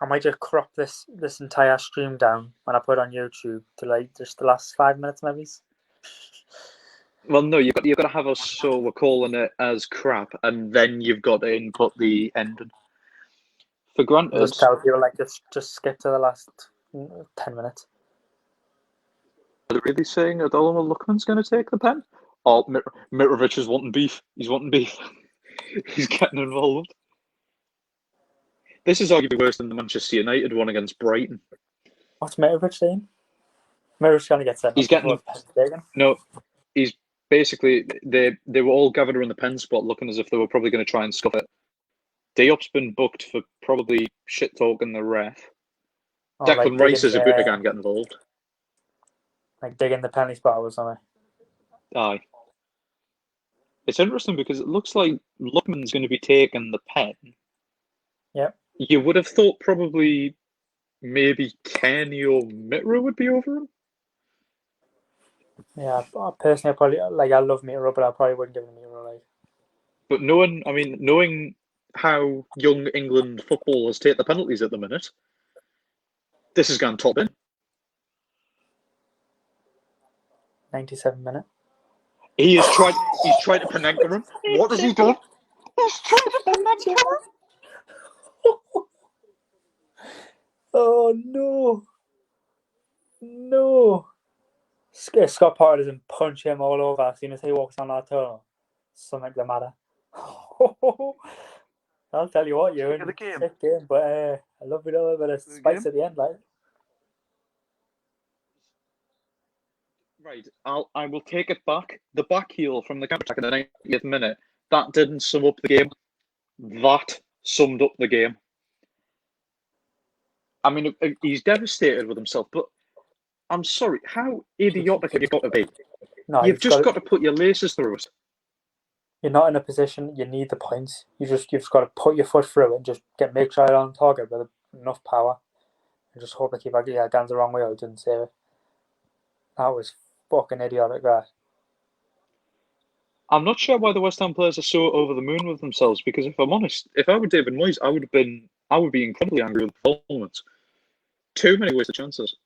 I might just crop this entire stream down when I put it on YouTube to like just the last 5 minutes, maybe. Well, no, you've got to have us so we're calling it as crap, and then you've got to input the ending. For granted, just tell people like just skip to the last 10 minutes. Are they really saying Adolmo Luckman's going to take the pen? Oh, Mitrovic is wanting beef. He's wanting beef. He's getting involved. This is arguably worse than the Manchester United one against Brighton. What's Mitrovic saying? Mitrovic's going to get sent. He's getting no. He's basically they were all gathered around the pen spot, looking as if they were probably going to try and scuff it. Diop's been booked for probably shit talking the ref. Declan Rice is about to go and get involved. Like digging the penalty spot or something. Aye. It's interesting because it looks like Luckman's going to be taking the pen. Yep. You would have thought probably maybe Kenny or Mitro would be over him. Yeah, personally, I love Mitro, but I probably wouldn't give him Mitro. Like. But knowing how young England footballers take the penalties at the minute, this has gone top in. 97 minute. He's tried to Panenka him. What has he done? He's tried to Panenka him. Oh no! Scott Potter doesn't punch him all over as soon as he walks on that tunnel. Something the matter. I'll tell you what, Ewan. Sick game, but I love a little bit of spice at the end, like. Right, I will take it back. The back heel from the counter attack in the 90th minute, that didn't sum up the game. That summed up the game. I mean, he's devastated with himself, but I'm sorry, how idiotic have you got to be? No, you've just got to put your laces through it. You're not in a position, you need the points. You've just got to put your foot through it and just make sure you're on target with enough power. And just hope to keep your hands the wrong way out and save it. That was fucking idiotic, guy. I'm not sure why the West Ham players are so over the moon with themselves, because if I'm honest, if I were David Moyes, I would be incredibly angry with the performance. Too many wasted chances.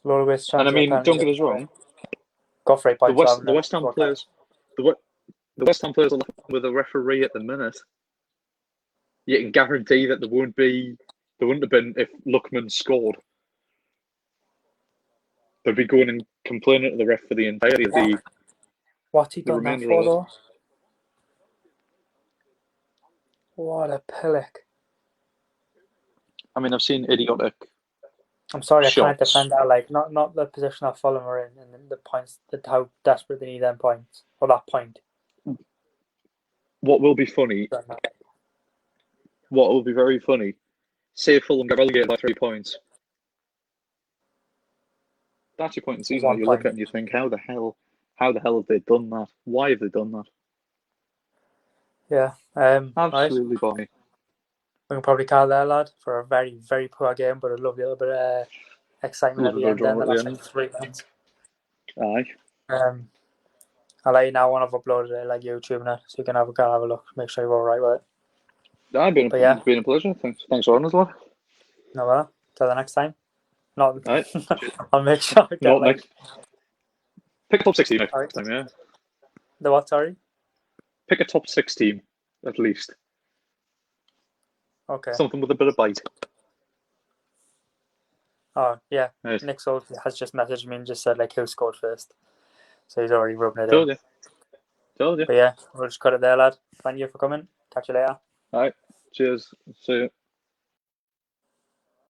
A lot of wasted chances. And I mean, don't get us wrong. Got 3 points. The West Ham players are left with a referee at the minute. You can guarantee that there wouldn't have been if Luckman scored. They'd be going and complaining to the ref for the entirety of the. What's he done that for, though? What a pillock. I mean, I've seen idiotic. I'm sorry, I can't defend that. Like, not the position that Fulham are in, and the points, how desperate they need them points, or that point. What will be funny? What will be very funny? Say Fulham get relegated by 3 points. That's your point in the season. You look at it and you think, how the hell have they done that? Why have they done that? Yeah, absolutely bonny. we can probably call there, lad, for a very, very poor game, but a lovely little bit of excitement at Little the bit of end there in drama the at the last end. 3 minutes. Aye. I'll let you know when I've uploaded it, like YouTube now, so you can have a look, make sure you're all right with it. Aye, But yeah, been a pleasure. Thanks for having us, lad. no matter. Till the next time. Not, Aye. I'll make sure I get Not like. next. Pick a top 6 team next Sorry. time, yeah. The what? Sorry. Pick a top 6 team at least. Okay. Something with a bit of bite. Oh yeah. Right. Nick Soul has just messaged me and just said like who scored first, so he's already rubbing it in. Told you. Told you. But yeah, we'll just cut it there, lad. Thank you for coming. Catch you later. Alright. Cheers. See you.